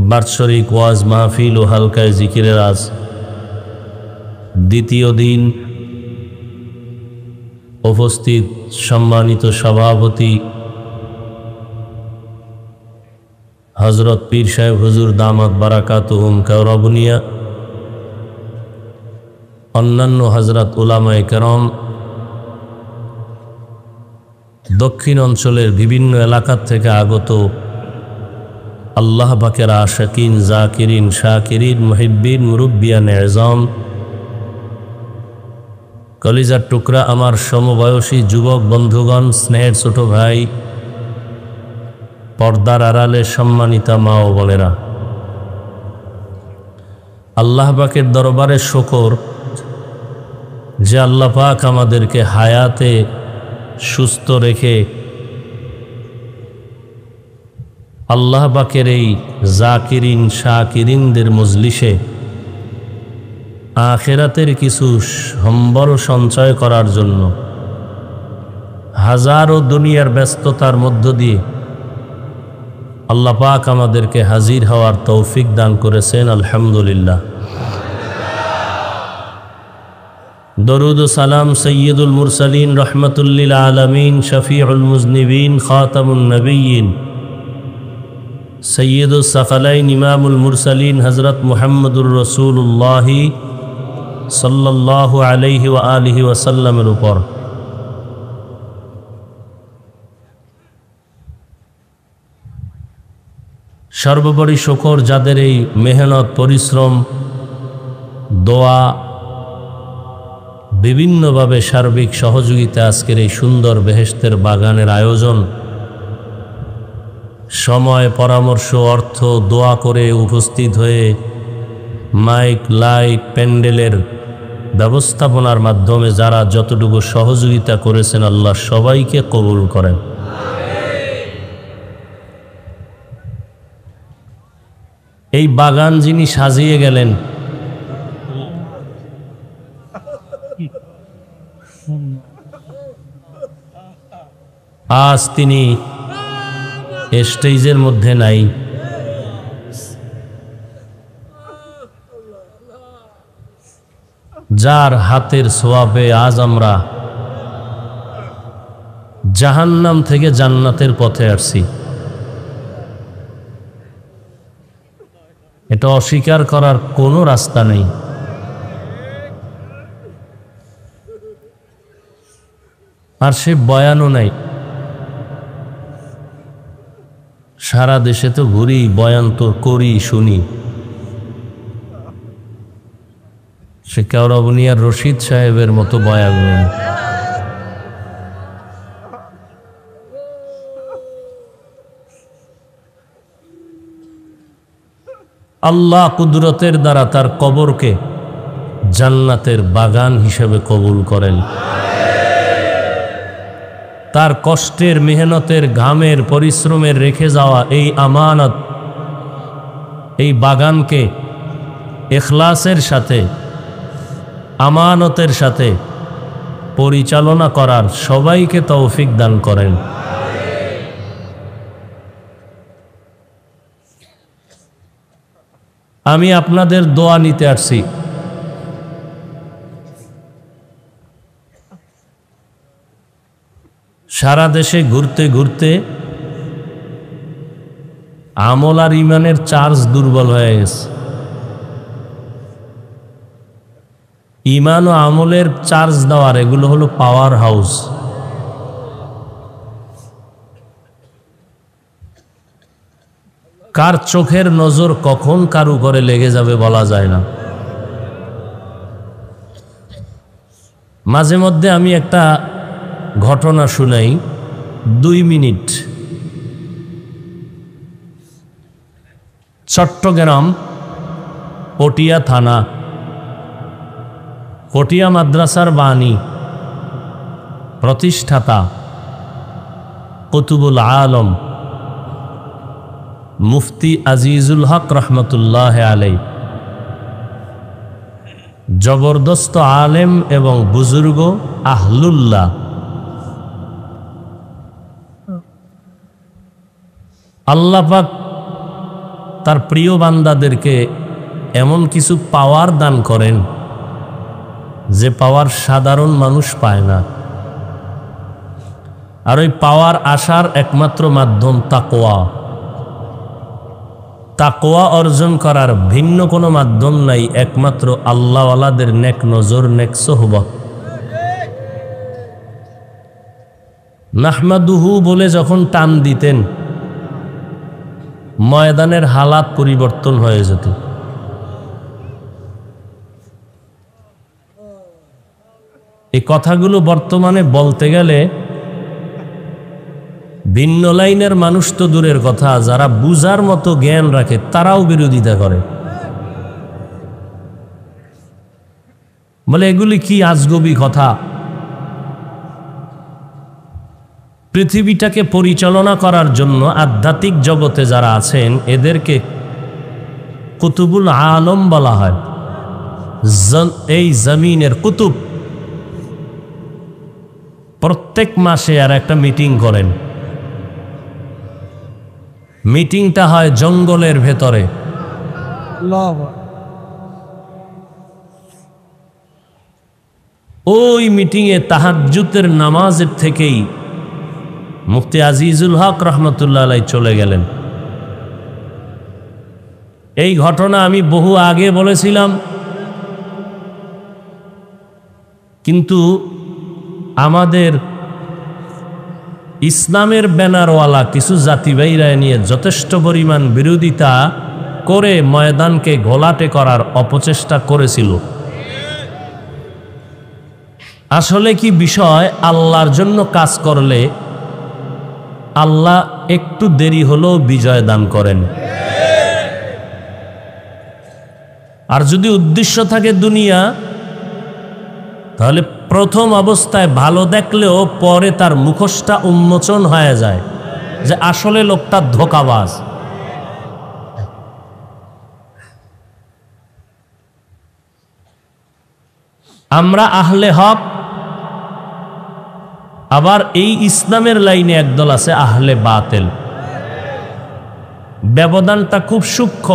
বার্ষিক ওয়াজ মাহফিল ও হালকায় জিকিরের আজ দ্বিতীয় দিন। উপস্থিত সম্মানিত সভাপতি হযরত পীর সাহেব হুজুর দামাত বারাকাতুহুম কেওড়া বুনিয়া, অন্যান্য হযরত উলামায়ে কেরাম, দক্ষিণ অঞ্চলের বিভিন্ন এলাকা থেকে আগত আল্লাহ পাকের আশিকিন, জাকিরিন, শাকিরিন, মুহিব্বিন, মুরব্বিয়ান এযম, কলিজার টুকরা আমার সমবয়সী যুবক বন্ধুগণ, স্নেহের ছোট ভাই, পর্দার আড়ালে সম্মানিতা মা ও বোনেরা, আল্লাহ পাকের দরবারে শুকর যে আল্লাহ পাক আমাদেরকে হায়াতে সুস্থ রেখে আল্লাহ পাকের এই জাকিরিন শাকিরিনদের মজলিসে আখিরাতের কিছু সম্বল সঞ্চয় করার জন্য হাজারো দুনিয়ার ব্যস্ততার মধ্য দিয়ে আল্লাহ পাক আমাদেরকে হাজির হওয়ার তৌফিক দান করেছেন। আলহামদুলিল্লাহ। দরুদ ও সালাম সৈয়দুল মুরসালিন, রহমাতুল্লিল আলামিন, শফিউল মুজনিবিন, খাতামুন নবিয়্যিন, সৈয়দুস সাকালাইন, ইমামুল মুরসালিন হযরত মুহাম্মদুর রাসূলুল্লাহ সাল্লাল্লাহু আলাইহি ওয়া আলিহি ওয়াসাল্লামের উপর। সর্বোপরি শুকর যাদের এই মেহনত, পরিশ্রম, দোয়া, বিভিন্নভাবে সার্বিক সহযোগিতা আজকের এই সুন্দর বেহেশতের বাগানের আয়োজন, সময়, পরামর্শ, অর্থ, দোয়া করে উপস্থিত হয়ে মাইক, লাইট, প্যান্ডেলের ব্যবস্থাপনার মাধ্যমে যারা যতটুকু সহযোগিতা করেছেন আল্লাহ সবাইকে কবুল করেন। এই বাগান যিনি সাজিয়ে গেলেন, আজ তিনি স্টেজের মধ্যে নাই, যার হাতের সোয়াবে আজ আমরা জাহান্নাম থেকে জান্নাতের পথে আসছি, এটা অস্বীকার করার কোনো রাস্তা নেই। আর সে বয়ানও নাই। সারা দেশে তো ঘুরি, বয়ান তো করি, শুনি। সে কেওড়াবুনিয়ার রশিদ সাহেবের মতো বয়ান নেই। আল্লাহ কুদরতের দ্বারা তার কবরকে জান্নাতের বাগান হিসেবে কবুল করেন। তার কষ্টের, মেহনতের, ঘামের, পরিশ্রমের রেখে যাওয়া এই আমানত, এই বাগানকে ইখলাসের সাথে, আমানতের সাথে পরিচালনা করার সবাইকে তৌফিক দান করেন। আমি আপনাদের দোয়া নিতে আসছি। সারা দেশে ঘুরতে ঘুরতে আমল আর ইমানের চার্জ দুর্বল হয়ে গেছে। ইমান ও আমলের চার্জ দেওয়ার এগুলো হলো পাওয়ার হাউস। কার চোখের নজর কখন কার উপরে লেগে যাবে বলা যায় না। মাঝে মধ্যে আমি একটা ঘটনা শুনাই, 2 মিনিট। চট্টগ্রাম পটিয়া থানা, পটিয়া মাদ্রাসার বাণী প্রতিষ্ঠাতা কুতুবুল আলম মুফতি আজিজুল হক রহমতুল্লাহ আলাই, জবরদস্ত আলেম এবং বুজুর্গ আহলুল্লাহ, আল্লাহ পাক তার প্রিয় বান্দাদেরকে এমন কিছু পাওয়ার দান করেন যে পাওয়ার সাধারণ মানুষ পায় না। আর ওই পাওয়ার আসার একমাত্র মাধ্যম তাকওয়া। তাকওয়া অর্জন করার ভিন্ন কোনো মাধ্যম নাই, একমাত্র আল্লাহওয়ালাদের নেক নজর, নেক সোহবত। নাহমাদুহু বলে যখন টান দিতেন, ময়দানের হালাত পরিবর্তন হয়ে যেত। এই কথাগুলো বর্তমানে বলতে গেলে ভিন্ন লাইনের মানুষ তো দূরের কথা, যারা বুঝার মতো জ্ঞান রাখে তারাও বিরোধিতা করে, বলে এগুলি কি আজগবি কথা। পৃথিবীটাকে পরিচালনা করার জন্য আধ্যাত্মিক জগতে যারা আছেন এদেরকে কুতুবুল আলম বলা হয়। এই জমিনের কুতুব প্রত্যেক মাসে আর একটা মিটিং করেন। মিটিংটা হয় জঙ্গলের ভেতরে। ওই মিটিংয়ে তাহাজ্জুদের নামাজের থেকেই মুফতি আজিজুল হক রহমতুল্লাহ আলাই চলে গেলেন। এই ঘটনা আমি বহু আগে বলেছিলাম, কিন্তু আমাদের ইসলামের ব্যানারওয়ালা কিছু জাতিভাইরা নিয়ে যথেষ্ট পরিমাণ বিরোধিতা করে ময়দানকে ঘোলাটে করার অপচেষ্টা করেছিল। আসলে কি বিষয়, আল্লাহর জন্য কাজ করলে আল্লাহ একটু দেরি হলেও বিজয় দান করেন। আর যদি উদ্দেশ্য থাকে দুনিয়া, তাহলে প্রথম অবস্থায় ভালো দেখলেও পরে তার মুখোশটা উন্মোচন হয়ে যায় যে আসলে লোকটা ধোঁকাবাজ। আমরা আহলে হক, আবার এই ইসলামের লাইনে একদল আছে আহলে বাতিল। ব্যবধানটা খুব সূক্ষ্ম।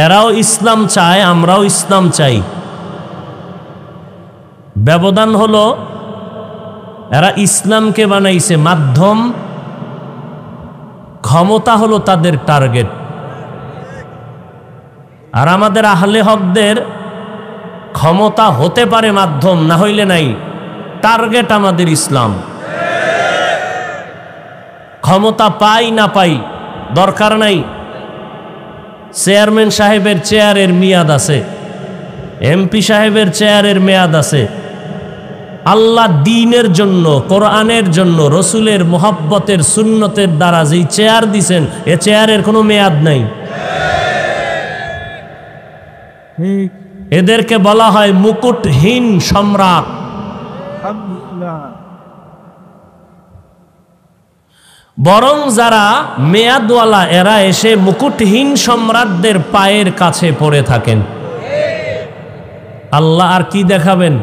এরাও ইসলাম চায়, আমরাও ইসলাম চাই। ব্যবধান হলো এরা ইসলামকে বানাইছে মাধ্যম, ক্ষমতা হলো তাদের টার্গেট। আর আমাদের আহলে হকদের ক্ষমতা হতে পারে মাধ্যম, না হইলে নাই, টার্গেট আমাদের ইসলাম। ক্ষমতা পাই না পাই দরকার নাই। চেয়ারম্যান সাহেবের চেয়ারের মেয়াদ আছে, এমপি সাহেবের চেয়ারের মেয়াদ আছে। আল্লাহ দ্বীনের জন্য, কোরআনের জন্য, রসুলের মোহাব্বতের সুন্নতের দ্বারা যেই চেয়ার দিছেন, এ চেয়ারের কোনো মেয়াদ নাই। এদেরকে বলা হয় মুকুটহীন সম্রাট। বরং যারা মেয়াদওয়ালা এরা এসে মুকুটহীন সম্রাটদের পায়ের কাছে পড়ে থাকেন। আল্লাহ আর কি দেখাবেন?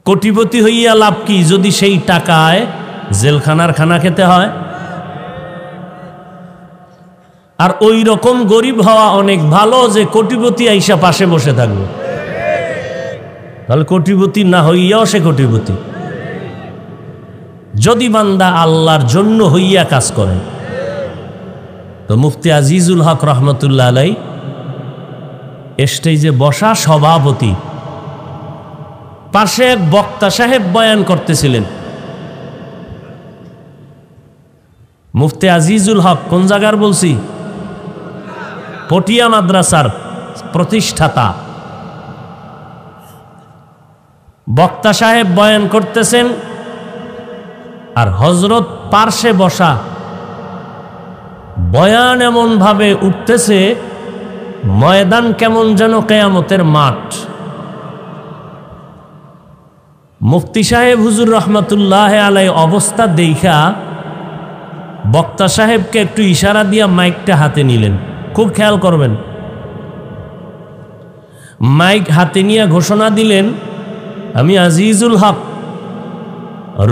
কোটিপতি হইয়া লাভ কি যদি সেই টাকায় জেলখানার খানা খেতে হয়? আর ওই রকম গরিব হওয়া অনেক ভালো যে কোটিপতি আইসা পাশে বসে থাকবে। তাহলে কোটিপতি না হইয়াও সে কোটিপতি, যদি বান্দা আল্লাহর জন্য হইয়া কাজ করে। তো মুফতি আজিজুল হক রহমতুল্লাহ আলাই স্টেজে বসা সভাপতি, পাশে এক বক্তা সাহেব বয়ান করতেছিলেন। মুফতি আজিজুল হক কোন জায়গার বলছি? পটিয়া মাদ্রাসার প্রতিষ্ঠাতা। বক্তা সাহেব বয়ান করতেছেন আর হযরত পার্শ্বে বসা। বয়ান এমন ভাবে উঠতেছে ময়দান কেমন যেন কিয়ামতের মাঠ। মুফতি সাহেব হুজুর রহমতুল্লাহ আলাই অবস্থা দেখা বক্তা সাহেবকে একটু ইশারা দিয়া মাইকটা হাতে নিলেন। খুব খেয়াল করবেন, মাইক হাতে নিয়ে ঘোষণা দিলেন, আমি আজিজুল হক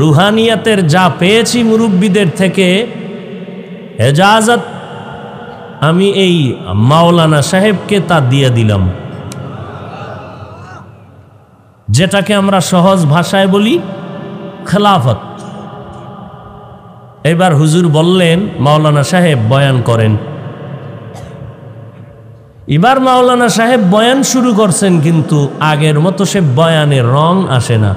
রুহানিয়াতের যা পেয়েছি মুরব্বীদের থেকে এজাজত আমি এই মাওলানা সাহেবকে তা দিয়ে দিলাম, যেটাকে আমরা সহজ ভাষায় বলি খেলাফত। এবার হুজুর বললেন, মাওলানা সাহেব বয়ান করেন। এবার মাওলানা সাহেব বয়ান শুরু করছেন, কিন্তু আগের মতো সে বয়ানের রং আসে না।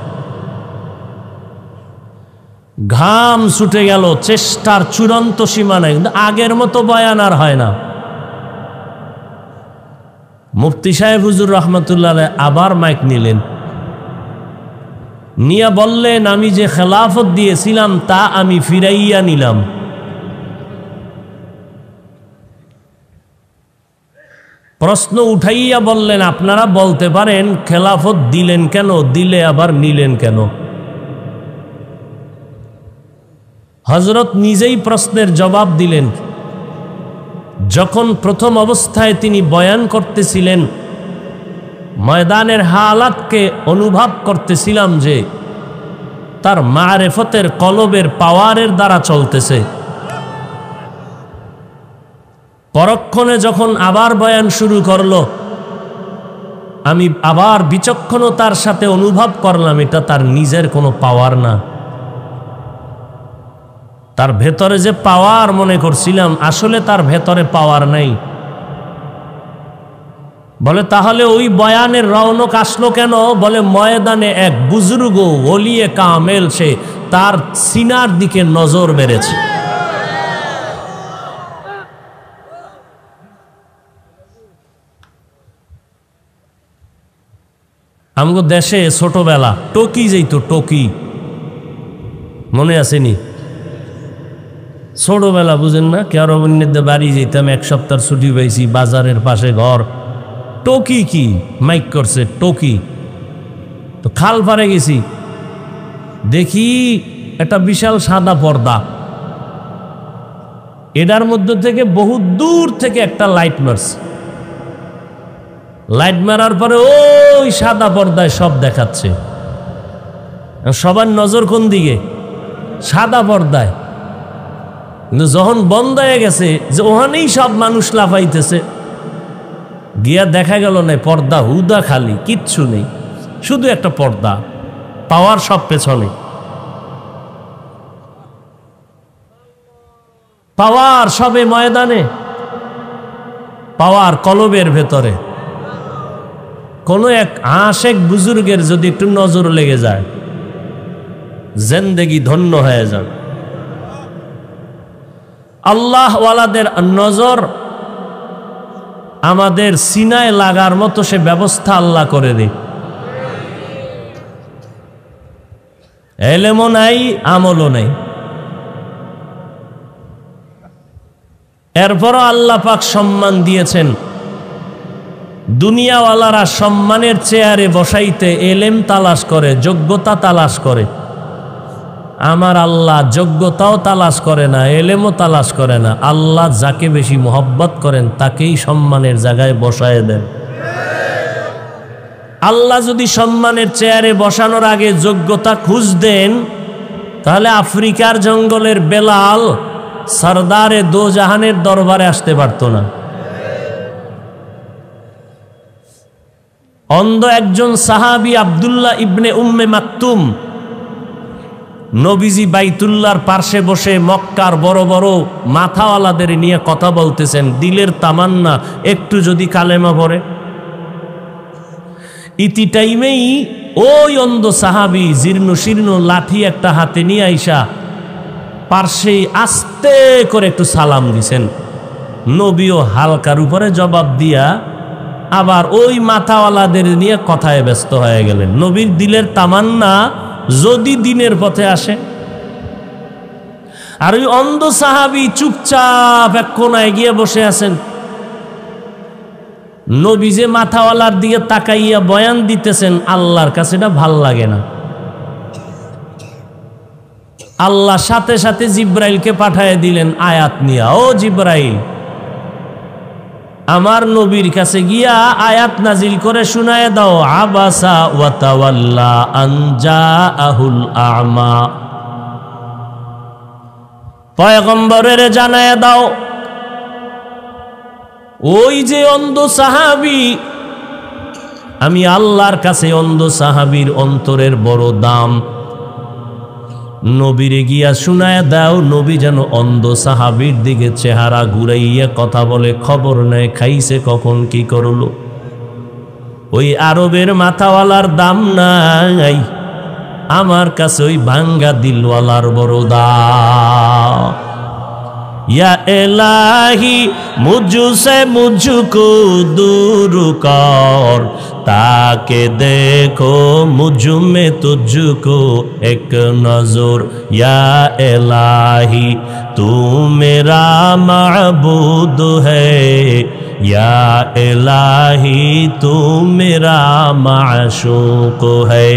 ঘাম ছুটে গেল, চেষ্টার চূড়ান্ত সীমা নাই, কিন্তু আগের মতো বয়ান আর হয় না। মুফতি সাহেব হুজুর রহমতুল্লাহ আবার মাইক নিলেন, নিয়া বললেন, আমি যে খেলাফত দিয়েছিলাম তা আমি ফিরাইয়া নিলাম। প্রশ্ন উঠাইয়া বললেন, আপনারা বলতে পারেন খেলাফত দিলেন কেন, দিলে আবার নিলেন কেন? হযরত নিজেই প্রশ্নের জবাব দিলেন। যখন প্রথম অবস্থায় তিনি বয়ান করতেছিলেন, ময়দানের হালাতকে অনুভব করতেছিলাম যে তার মারেফতের কলবের পাওয়ারের দ্বারা চলতেছে। পরক্ষণে যখন আবার বয়ান শুরু করলো, আমি আবার বিচক্ষণতার সাথে অনুভব করলাম এটা তার নিজের কোনো পাওয়ার না। তার ভেতরে যে পাওয়ার মনে করছিলাম, আসলে তার ভেতরে পাওয়ার নাই। বলে তাহলে ওই বয়ানের রৌনক আসলো কেন? বলে ময়দানে এক বুজুর্গ ওলিয়ে কামেল সে তার সিনার দিকে নজর মেরেছে। আমগো দেশে ছোটবেলা টকি যেত, টকি মনে আসেনি? ছোটবেলা বুঝেন না? কেরবন্যে বাড়ি যেতাম, এক সপ্তাহ ছুটি পাইছি, বাজারের পাশে ঘর। টকি কি মাইক করছে, টকি। তো খাল পারে গেছি, দেখি একটা বিশাল সাদা পর্দা, এটার মধ্যে থেকে বহু দূর থেকে একটা লাইট মারছে। লাইট মারার পরে ওই সাদা পর্দায় সব দেখাচ্ছে। সবার নজর কোন দিকে? সাদা পর্দায়। কিন্তু যখন বন্ধ হয়ে গেছে, যে ওখানেই সব মানুষ লাফাইতেছে, গিয়া দেখা গেল না, পর্দা হুদা খালি, কিচ্ছু নেই, শুধু একটা পর্দা, পাওয়ার সব পেছনে। পাওয়ার সবে ময়দানে, পাওয়ার কলবের ভেতরে। কোনো এক আশেক বুজুর্গের যদি একটু নজর লেগে যায়, জিন্দেগি ধন্য হয়ে যান। আল্লাহ ওয়ালাদের নজর আমাদের সিনায় লাগার মতো সে ব্যবস্থা আল্লাহ করে দেয়। এলেমও নাই, আমলও নাই, এরপরও আল্লাহ পাক সম্মান দিয়েছেন। দুনিয়াওয়ালারা সম্মানের চেয়ারে বসাইতে এলেম তালাশ করে, যোগ্যতা তালাশ করে। আমার আল্লাহ যোগ্যতাও তালাশ করে না, এলেমও তালাশ করে না। আল্লাহ যাকে বেশি মোহব্বত করেন তাকেই সম্মানের জায়গায় বসায় দেন। আল্লাহ যদি সম্মানের চেয়ারে বসানোর আগে যোগ্যতা খুঁজ দেন, তাহলে আফ্রিকার জঙ্গলের বেলাল সরদারে দো জাহানের দরবারে আসতে পারত না। অন্ধ একজন সাহাবী আব্দুল্লাহ ইবনে উম্মে মাকতুম নবীজি বাইতুল্লাহর পার্শ্বে বসে মক্কার বড় বড় মাথাওয়ালাদের নিয়ে কথা বলতেছেন, দিলের তামান্না একটু যদি কালেমা পড়ে। ইতি টাইমেই ওই অন্ধ সাহাবী জীর্ণ শীর্ণ লাঠি একটা হাতে নিয়ে আইসা পার্শ্বে আস্তে করে একটু সালাম দিছেন। নবীও হালকার উপরে জবাব দিয়া আবার ওই মাথাওয়ালাদের নিয়ে কথায় ব্যস্ত হয়ে গেলেন। নবীর দিলের তামান্না যদি দিনের পথে আসে। আর ওই অন্ধ সাহাবী চুপচাপ এক কোনায় গিয়ে বসে আছেন। নবী যে মাথাওয়ালার দিকে তাকাইয়া বয়ান দিতেছেন, আল্লাহর কাছে এটা ভাল লাগে না। আল্লাহ সাথে সাথে জিব্রাইলকে পাঠিয়ে দিলেন আয়াত নিয়া, ও জিব্রাইল আমার নবীর কাছে গিয়া আয়াত নাজিল করে শুনায় দাও, আবাসা ওয়া তাওয়াল্লা আন জাআহুল আ'মা। পয়গম্বরের জানায় দাও, ওই যে অন্ধ সাহাবী, আমি আল্লাহর কাছে অন্ধ সাহাবীর অন্তরের বড় দাম। নবীরে গিয়া শুনায় দাও, নবী যেন অন্ধ সাহাবীর দিকে চেহারা ঘুরাইয়া কথা বলে, খবর নেয় খাইছে কখন কি করলো। ওই আরবের মাথাওয়ালার দাম নাই, আমার কাছে ওই ভাঙ্গা দিলওয়ালার বড় দাম। या इलाही मुझसे मुझको दूर कर, ताके देखो मुझ में तुझको एक नजर। या इलाही तू मेरा माबूद है, या इलाही तू मेरा माशूक है।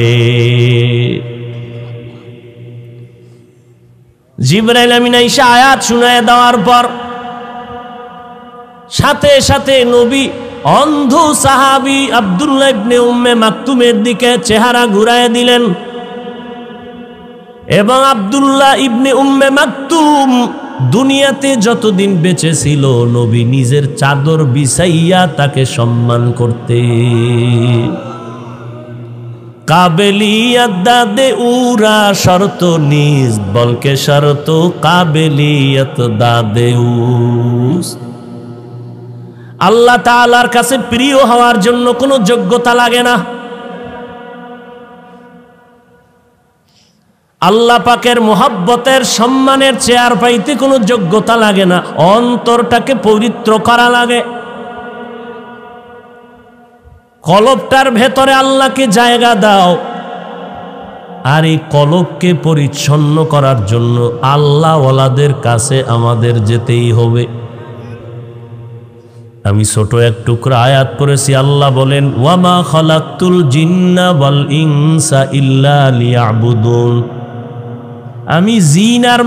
জিবরাইল আমিন আয়েশা আয়াত শুনায় দেওয়ার পর সাথে সাথে নবী অন্ধ সাহাবী আব্দুল্লাহ ইবনে উম্মে মাকতুমের দিকে চেহারা ঘুরায় দিলেন এবং আব্দুল্লাহ ইবনে উম্মে মাকতুম দুনিয়াতে যতদিন বেঁচে ছিল নবী নিজের চাদর বিছাইয়া তাকে সম্মান করতে। কাবেলিয়ত দাদে উরা শর্ত নিজ বলকে শর্ত কাবেলিয়ত দাদে উস। আল্লাহ তাআলার কাছে প্রিয় হওয়ার জন্য কোনো যোগ্যতা লাগে না। আল্লাহ পাকের মোহাব্বতের সম্মানের চেয়ার পাইতে কোনো যোগ্যতা লাগে না, অন্তরটাকে পবিত্র করা লাগে। কলবটার ভেতরে আল্লাহকে জায়গা দাও, আর এই কলবকে পরিচ্ছন্ন করার জন্য আল্লাহ ওয়ালাদের কাছে আমাদের যেতেই হবে। আমি ছোট এক টুকরা আয়াত পড়েছি, আল্লাহ বলেন ওয়ামা খালাকতুল জিন্না ওয়াল ইনসা ইল্লা লিয়াবুদুন। আমি জিন আর